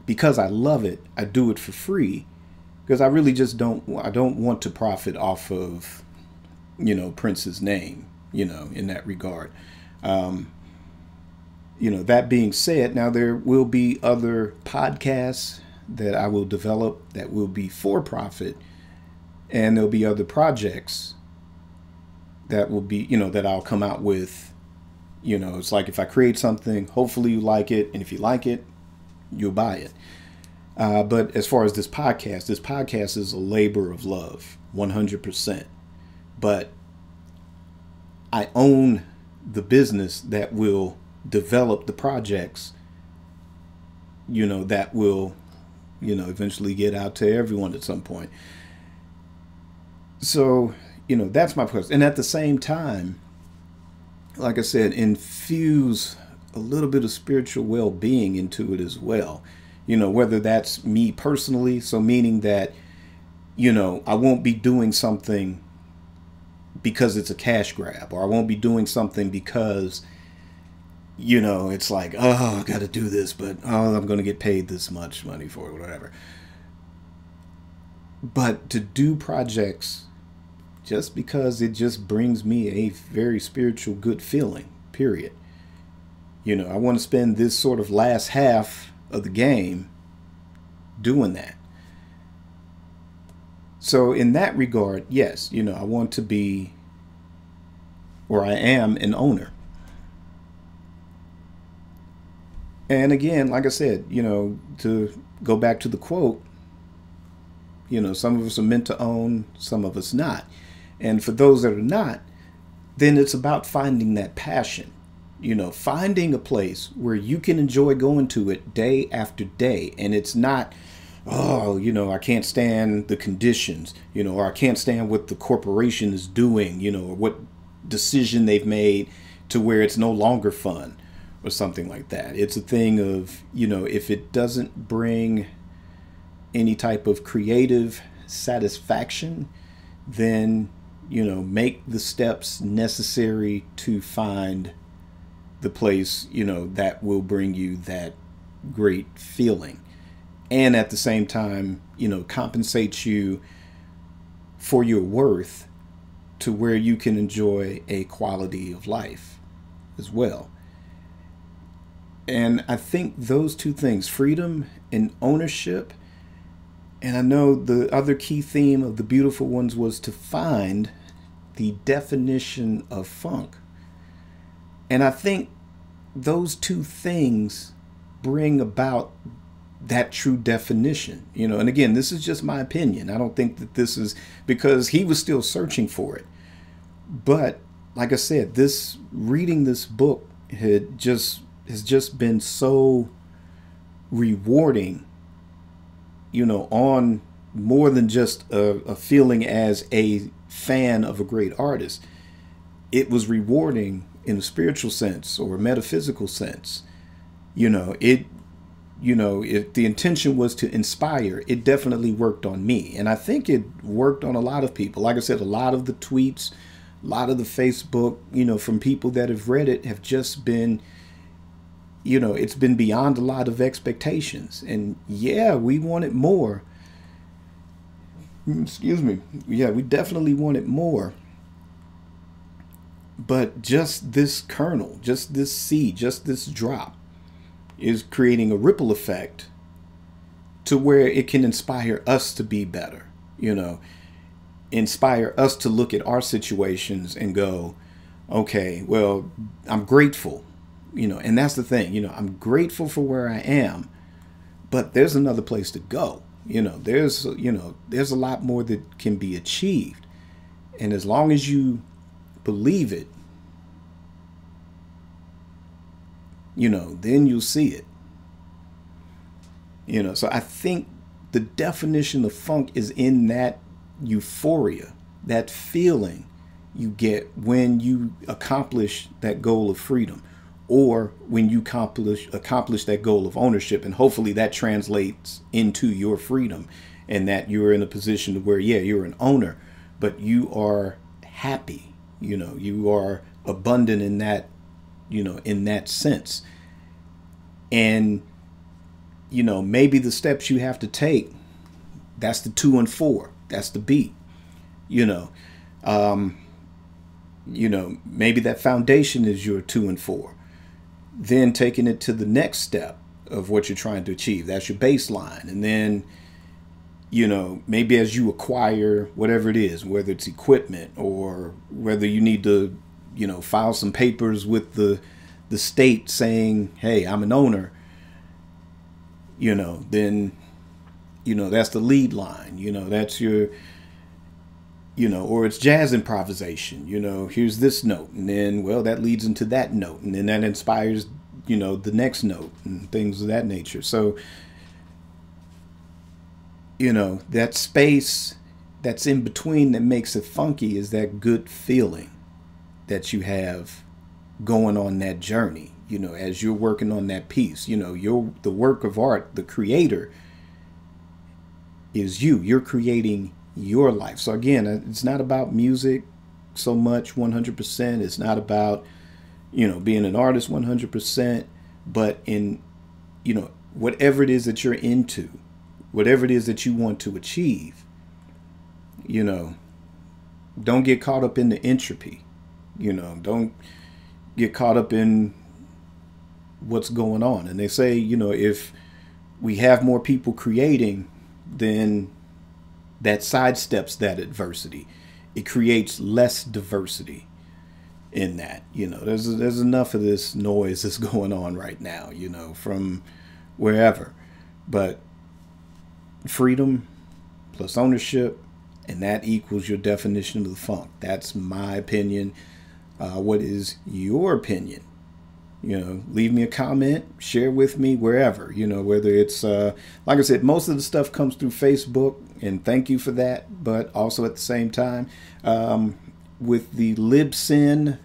because I love it, I do it for free, because I really just don't want to profit off of Prince's name, in that regard. That being said, now there will be other podcasts that I will develop that will be for profit, and there'll be other projects that will be, that I'll come out with. It's like if I create something, hopefully you like it, and if you like it, you'll buy it. But as far as this podcast is a labor of love, 100%. But I own the business that will develop the projects, that will, eventually get out to everyone at some point. So, that's my purpose. And at the same time, like I said, infuse a little bit of spiritual well-being into it as well. Whether that's me personally, so meaning that, I won't be doing something because it's a cash grab, or I won't be doing something because, it's like, oh, I got to do this, but I'm going to get paid this much money for it, whatever. But to do projects just because it just brings me a very spiritual good feeling, period. I want to spend this sort of last half of the game doing that. So in that regard, yes, I want to be, or I am, an owner. And again, like I said, to go back to the quote, some of us are meant to own, some of us not. And for those that are not, then it's about finding that passion, finding a place where you can enjoy going to it day after day. And it's not, I can't stand the conditions, or I can't stand what the corporation is doing, or what decision they've made to where it's no longer fun or something like that. It's a thing of, if it doesn't bring any type of creative satisfaction, then, make the steps necessary to find the place, that will bring you that great feeling. And at the same time, compensate you for your worth to where you can enjoy a quality of life as well. And I think those two things, freedom and ownership, and I know the other key theme of the Beautiful Ones was to find the definition of funk. And I think those two things bring about that true definition, and again, this is just my opinion. I don't think that this is because he was still searching for it. But like I said, reading this book has just been so rewarding, on more than just a feeling as a fan of a great artist. It was rewarding in a spiritual sense or a metaphysical sense. If the intention was to inspire, it definitely worked on me. And I think it worked on a lot of people. Like I said, a lot of the tweets, a lot of the Facebook, from people that have read it have just been, it's been beyond a lot of expectations. And yeah, we wanted more. Excuse me. Yeah, we definitely wanted more. But just this kernel, just this seed, just this drop is creating a ripple effect to where it can inspire us to be better, inspire us to look at our situations and go, okay, well, I'm grateful, and that's the thing, I'm grateful for where I am, but there's another place to go. There's a lot more that can be achieved. And as long as you believe it, then you'll see it. So I think the definition of funk is in that euphoria, that feeling you get when you accomplish that goal of freedom, or when you accomplish that goal of ownership. And hopefully that translates into your freedom, and that you're in a position where, yeah, you're an owner, but you are happy, you are abundant in that, in that sense. And, maybe the steps you have to take, that's the 2 and 4, that's the beat, maybe that foundation is your 2 and 4. Then taking it to the next step of what you're trying to achieve. That's your baseline. And then, maybe as you acquire whatever it is, whether it's equipment or whether you need to, file some papers with the state saying, hey, I'm an owner, then, that's the lead line, that's your, or it's jazz improvisation, here's this note. And then, well, that leads into that note. And then that inspires, the next note and things of that nature. So, that space that's in between that makes it funky is that good feeling that you have going on that journey, as you're working on that piece. The work of art, the creator is you're creating your life. So again, it's not about music so much 100%. It's not about, being an artist 100%, but in, whatever it is that you're into, whatever it is that you want to achieve, don't get caught up in the entropy, don't get caught up in what's going on. And they say, if we have more people creating, then that sidesteps that adversity. It creates less diversity in that. There's enough of this noise that's going on right now, from wherever. But freedom plus ownership, and that equals your definition of the funk. That's my opinion. What is your opinion? Leave me a comment, share with me wherever, whether it's, like I said, most of the stuff comes through Facebook, and thank you for that. But also at the same time, with the Libsyn,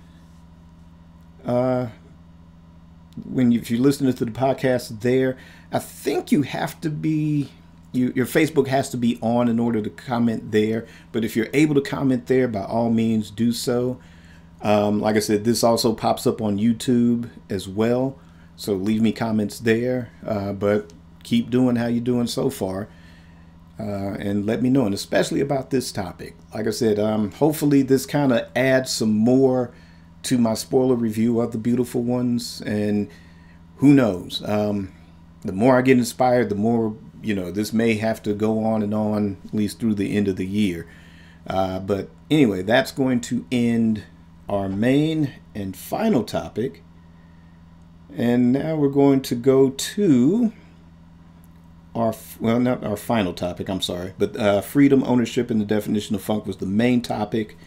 if you're listening to the podcast there, I think you have to be, your Facebook has to be on in order to comment there. But if you're able to comment there, by all means do so. Like I said, this also pops up on YouTube as well. So leave me comments there. But keep doing how you're doing so far. And let me know. And especially about this topic. Like I said, hopefully this kind of adds some more to my spoiler review of The Beautiful Ones. And who knows? The more I get inspired, the more, this may have to go on and on, at least through the end of the year. But anyway, that's going to end our main and final topic. And now we're going to go to not our final topic, I'm sorry, but freedom, ownership, and the definition of funk was the main topic.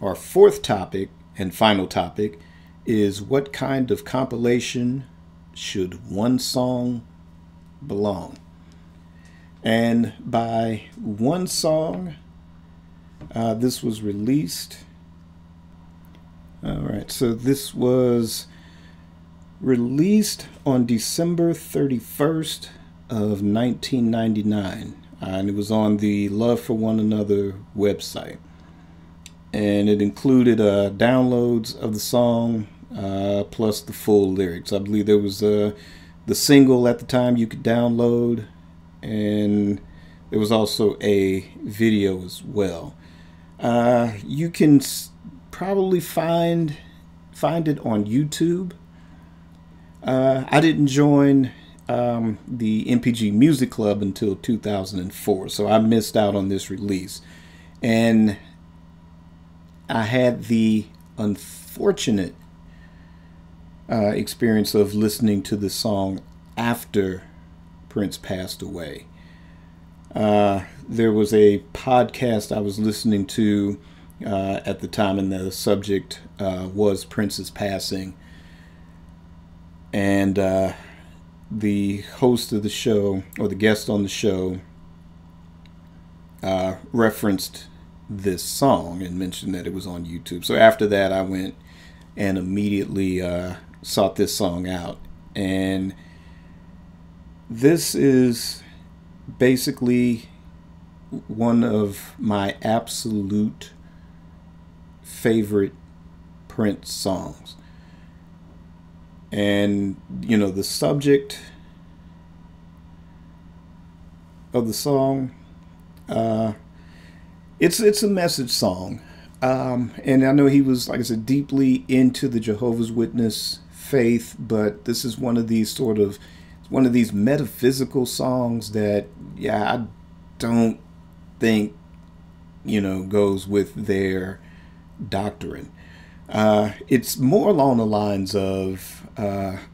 Our fourth topic and final topic is, what kind of compilation should one song belong? And by one song, this was released. All right, so this was released on December 31st of 1999, and it was on the Love for One Another website. And it included downloads of the song plus the full lyrics. I believe there was the single at the time you could download, and there was also a video as well. You can probably find it on YouTube. I didn't join the MPG Music Club until 2004, so I missed out on this release. And I had the unfortunate experience of listening to the song after Prince passed away. There was a podcast I was listening to at the time, and the subject was Prince's passing. And the host of the show, or the guest on the show, referenced this song and mentioned that it was on YouTube. So after that, I went and immediately sought this song out. And this is basically one of my absolute favorite Prince songs. And, the subject of the song, it's a message song, And I know he was, like I said, deeply into the Jehovah's Witness faith, but this is one of these one of these metaphysical songs that, yeah, I don't think, goes with their doctrine. It's more along the lines of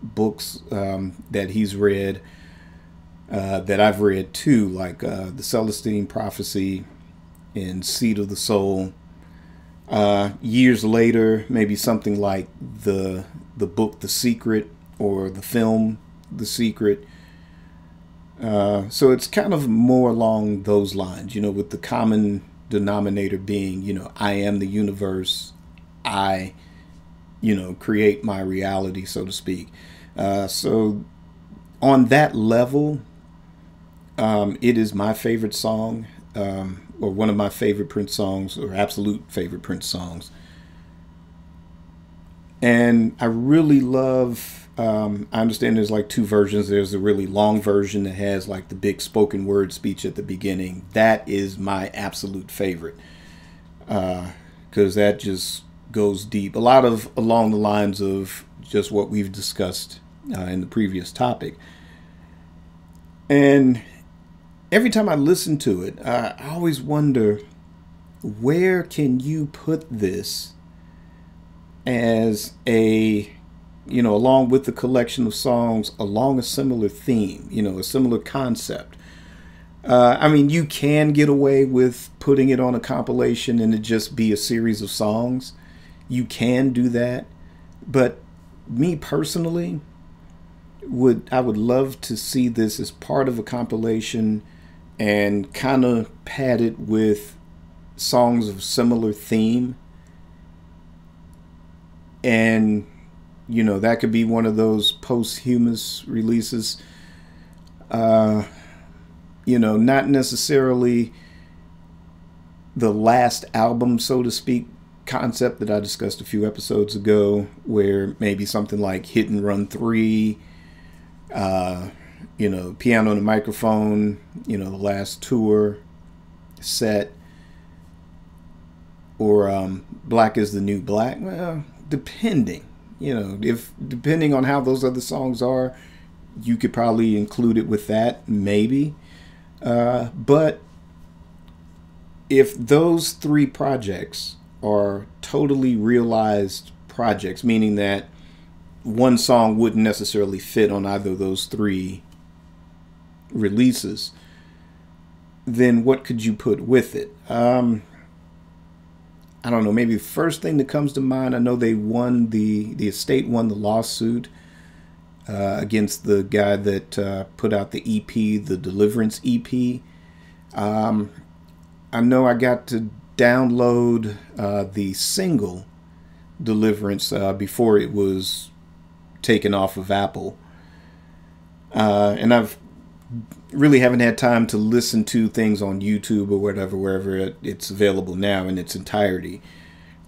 books that he's read, that I've read too, like the Celestine Prophecy and Seed of the Soul. Years later, maybe something like the book The Secret or the film The Secret. So it's kind of more along those lines, with the common denominator being, I am the universe. I, create my reality, so to speak. So on that level, it is my favorite song, or one of my favorite Prince songs, or absolute favorite Prince songs. And I really love, I understand there's like two versions. There's a really long version that has like the big spoken word speech at the beginning. That is my absolute favorite, because that just goes deep. A lot of along the lines of just what we've discussed in the previous topic. And every time I listen to it, I always wonder, where can you put this as along with the collection of songs, along a similar theme, a similar concept? I mean, you can get away with putting it on a compilation and it just be a series of songs. You can do that. But me personally, I would love to see this as part of a compilation and kind of pad it with songs of similar theme. And, that could be one of those posthumous releases. Not necessarily the last album, so to speak, concept that I discussed a few episodes ago, where maybe something like Hit and Run 3, Piano and Microphone, the last tour set, or Black is the New Black. Well, depending on how those other songs are, you could probably include it with that, maybe. But if those three projects are totally realized projects, meaning that one song wouldn't necessarily fit on either of those three releases, then what could you put with it? I don't know, maybe the first thing that comes to mind, I know they won, the estate won the lawsuit against the guy that put out the EP, the Deliverance EP. I know I got to download the single Deliverance before it was taken off of Apple. And I've really haven't had time to listen to things on YouTube or whatever, wherever it's available now in its entirety.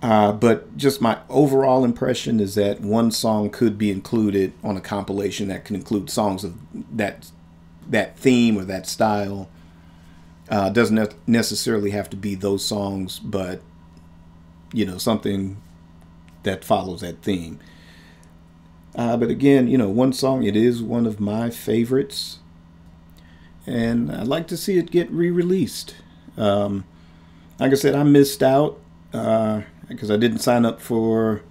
But just my overall impression is that one song could be included on a compilation that can include songs of that theme or that style. Doesn't necessarily have to be those songs, but something that follows that theme. But again, one song, it is one of my favorites, and I'd like to see it get re-released. Like I said, I missed out because I didn't sign up for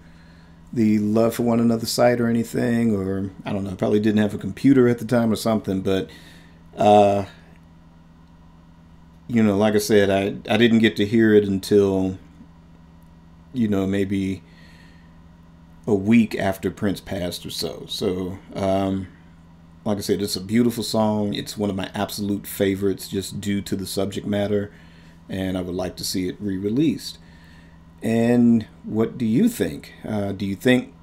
the Love for One Another site or anything, or I don't know, I probably didn't have a computer at the time or something, but like I said, I didn't get to hear it until maybe a week after Prince passed or so. So like I said, it's a beautiful song. It's one of my absolute favorites just due to the subject matter, and I would like to see it re-released. And what do you think? Do you think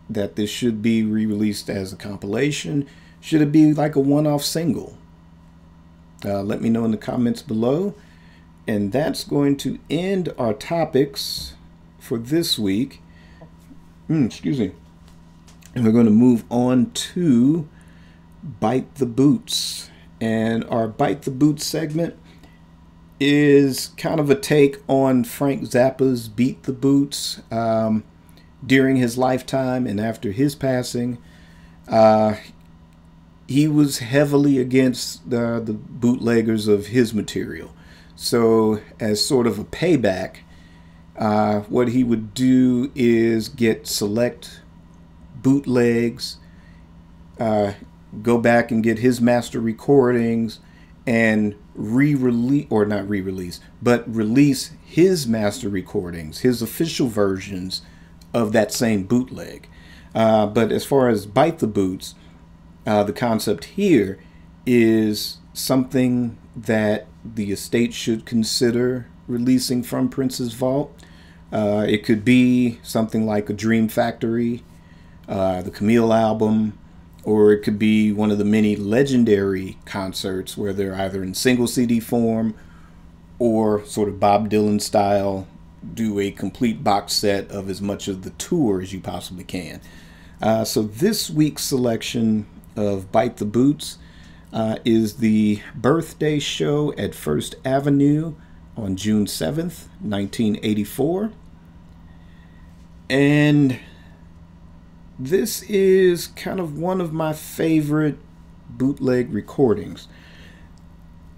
that this should be re-released as a compilation? Should it be like a one-off single? Let me know in the comments below. And that's going to end our topics for this week. Excuse me. And we're going to move on to Bite the Boots. And our Bite the Boots segment is kind of a take on Frank Zappa's Beat the Boots during his lifetime and after his passing. He was heavily against the bootleggers of his material. So, as sort of a payback, what he would do is get select bootlegs, go back and get his master recordings, and re-release, or not re-release, but release his master recordings, his official versions of that same bootleg. But as far as Bite the Boots, the concept here is something that the estate should consider releasing from Prince's vault. It could be something like a Dream Factory, the Camille album, or it could be one of the many legendary concerts where they're either in single CD form or sort of Bob Dylan style, do a complete box set of as much of the tour as you possibly can. So this week's selection of Bite the Boots is the birthday show at First Avenue on June 7th, 1984. And this is kind of one of my favorite bootleg recordings.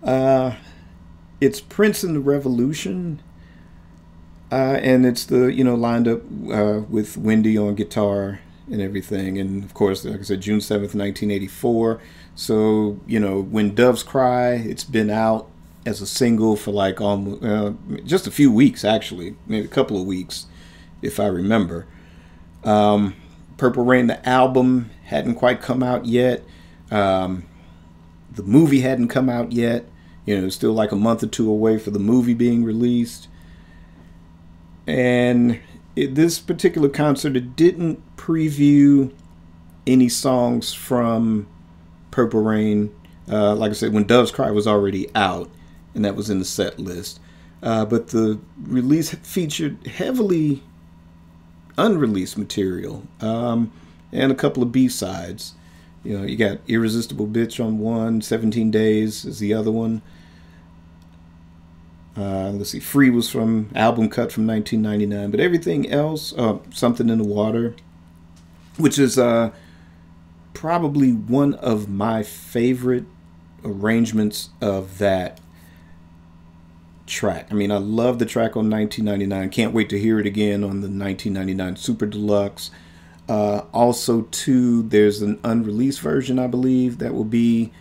It's Prince and the Revolution, and it's the, lined up with Wendy on guitar and everything. And of course, like I said, June 7th, 1984. So, When Doves Cry, it's been out as a single for like almost just a few weeks, actually, maybe a couple of weeks, if I remember. Purple Rain, the album, hadn't quite come out yet. The movie hadn't come out yet. Still like a month or two away for the movie being released. And this particular concert, it didn't preview any songs from Purple Rain. Like I said, When Doves Cry was already out, and that was in the set list. But the release featured heavily unreleased material, and a couple of B-sides. You got Irresistible Bitch on one, 17 Days is the other one. Let's see, Free was from album cut from 1999, but everything else, Something in the Water, which is probably one of my favorite arrangements of that track. I mean, I love the track on 1999. Can't wait to hear it again on the 1999 Super Deluxe. Also, too, there's an unreleased version, I believe, that will be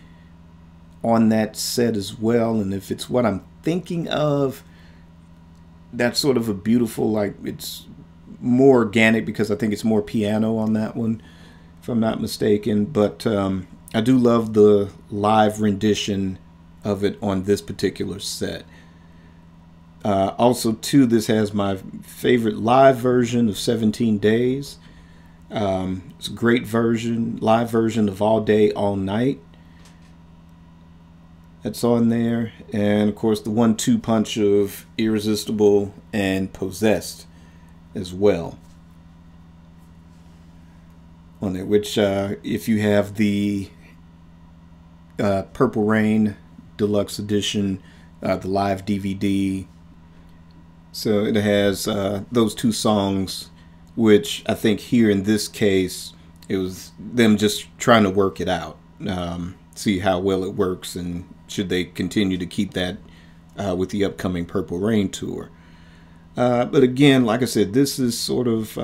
on that set as well. And if it's what I'm thinking of, that's sort of a beautiful, like, it's more organic because I think it's more piano on that one, if I'm not mistaken. But I do love the live rendition of it on this particular set. Also, too, this has my favorite live version of 17 Days. It's a great version, live version of All Day, All Night. That's on there. And, of course, the 1-2 punch of Irresistible and Possessed as well on there, which if you have the Purple Rain Deluxe Edition, the live DVD, so it has those two songs, which I think here in this case, it was them just trying to work it out, see how well it works, and should they continue to keep that with the upcoming Purple Rain tour. But again, like I said, this is sort of,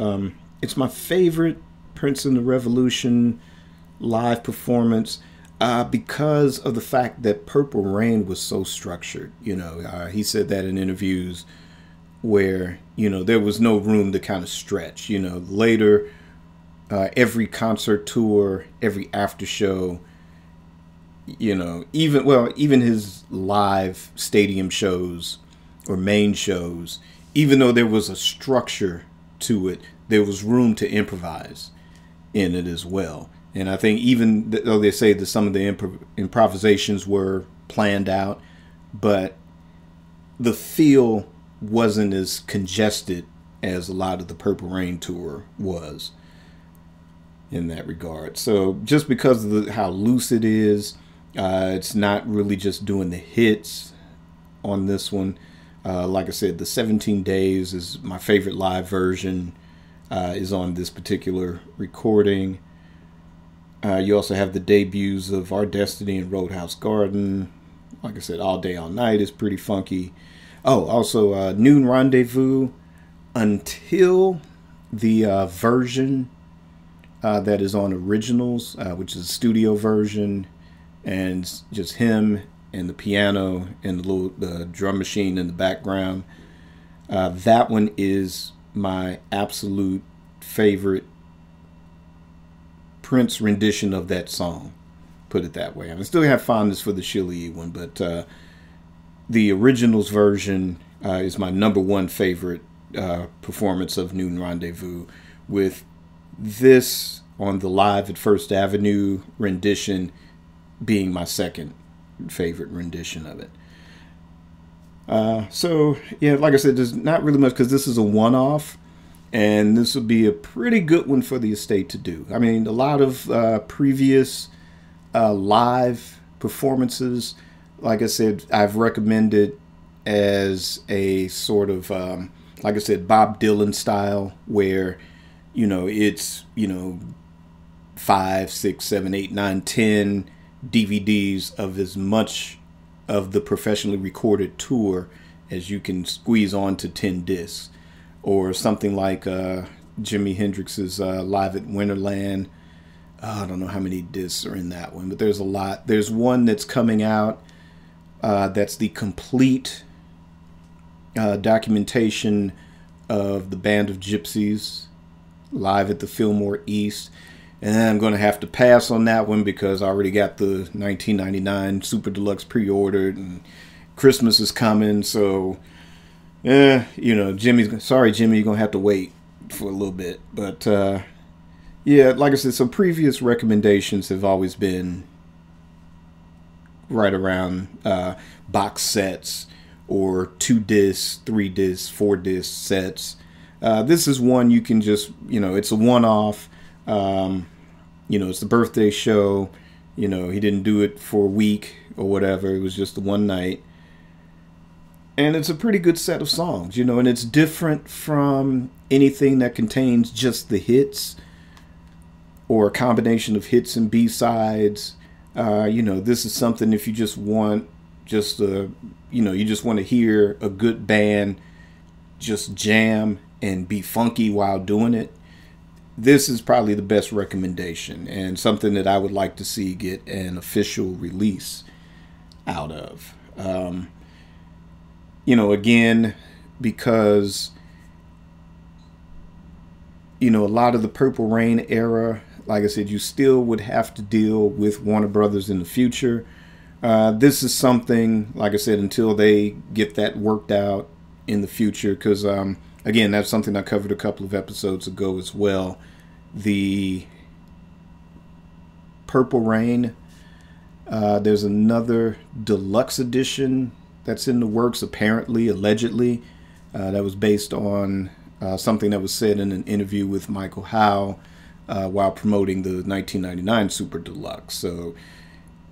it's my favorite Prince and the Revolution live performance because of the fact that Purple Rain was so structured. He said that in interviews where, there was no room to kind of stretch. Later, every concert tour, every after show, even his live stadium shows or main shows, even though there was a structure to it, there was room to improvise in it as well. And I think even though they say that some of the improvisations were planned out, but the feel wasn't as congested as a lot of the Purple Rain tour was in that regard. So just because of how loose it is, it's not really just doing the hits on this one. Like I said, the 17 Days is my favorite live version, is on this particular recording. You also have the debuts of Our Destiny and Roadhouse Garden. Like I said, All Day, All Night is pretty funky. Oh, also Noon Rendezvous, until the version that is on Originals, which is a studio version, and just him and the piano and the drum machine in the background. That one is my absolute favorite Prince rendition of that song, put it that way. I still have fondness for the Shilly one, but the Originals version is my #1 favorite performance of Noon Rendezvous, with this on the Live at First Avenue rendition being my second favorite rendition of it. So yeah, like I said, there's not really much, because this is a one-off, and this would be a pretty good one for the estate to do. I mean, a lot of previous live performances, like I said, I've recommended as a sort of, like I said, Bob Dylan style, where, you know, it's, you know, 5, 6, 7, 8, 9, 10 DVDs of as much of the professionally recorded tour as you can squeeze onto 10 discs. Or something like Jimi Hendrix's Live at Winterland. I don't know how many discs are in that one, but there's a lot. There's one that's coming out that's the complete documentation of the Band of Gypsies live at the Fillmore East. And I'm going to have to pass on that one because I already got the 1999 Super Deluxe pre-ordered, and Christmas is coming, so you know, sorry Jimmy, you're going to have to wait for a little bit. But yeah, like I said, some previous recommendations have always been right around box sets or 2 discs, 3 discs, 4 disc sets. This is one you can just, you know, it's a one-off. You know, it's the birthday show. You know, he didn't do it for a week or whatever. It was just the one night. And it's a pretty good set of songs, you know, and it's different from anything that contains just the hits or a combination of hits and B-sides. You know, this is something if you just want just a, you know, you just want to hear a good band just jam and be funky while doing it. This is probably the best recommendation, and something that I would like to see get an official release out of. You know, again, because, you know, a lot of the Purple Rain era, like I said, you still would have to deal with Warner Brothers in the future. This is something, like I said, until they get that worked out in the future, because again, that's something I covered a couple of episodes ago as well. The Purple Rain, there's another deluxe edition that's in the works, apparently, allegedly. That was based on something that was said in an interview with Michael Howe while promoting the 1999 Super Deluxe. So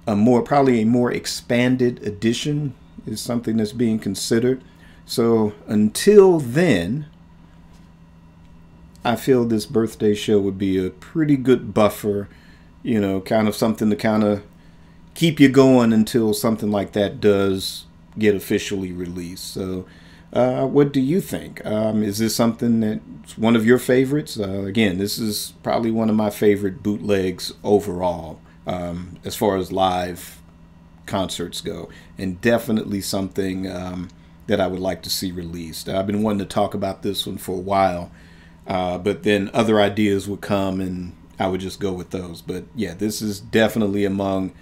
probably a more expanded edition is something that's being considered. So until then, I feel this birthday show would be a pretty good buffer, you know, kind of something to kind of keep you going until something like that does get officially released. So what do you think? Is this something that's one of your favorites? Again, this is probably one of my favorite bootlegs overall, as far as live concerts go, and definitely something that I would like to see released. I've been wanting to talk about this one for a while, but then other ideas would come and I would just go with those. But yeah, this is definitely among,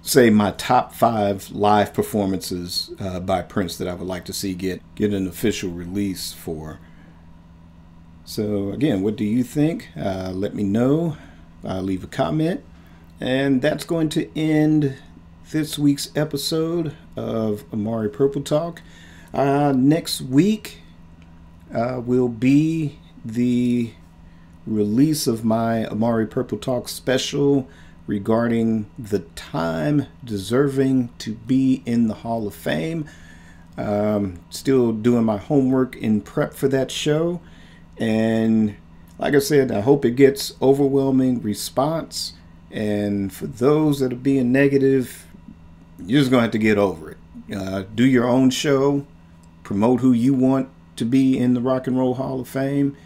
say, my top 5 live performances by Prince that I would like to see get an official release for. So again, what do you think? Let me know. Leave a comment. And that's going to end this week's episode of Amari Purple Talk. Next week will be the release of my Amari Purple Talk special regarding the time deserving to be in the Hall of Fame. Still doing my homework in prep for that show. And like I said, I hope it gets overwhelming response. And for those that are being negative, you're just going to have to get over it. Do your own show. Promote who you want to be in the Rock and Roll Hall of Fame.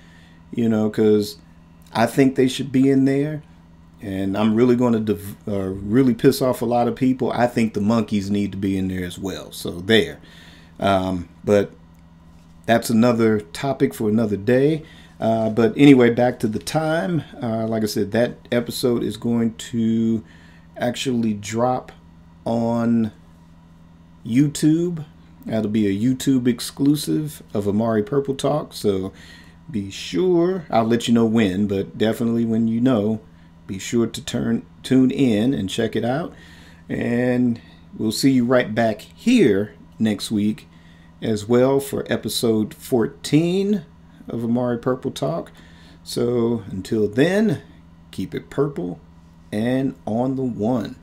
You know, because I think they should be in there. And I'm really going to really piss off a lot of people. I think the Monkees need to be in there as well. So there. But that's another topic for another day. But anyway, back to the time. Like I said, that episode is going to actually drop on YouTube. That'll be a YouTube exclusive of Amari Purple Talk. So be sure, I'll let you know when, but definitely when you know, be sure to tune in and check it out. And we'll see you right back here next week as well for episode 14 of Amari Purple Talk. So until then, keep it purple and on the one.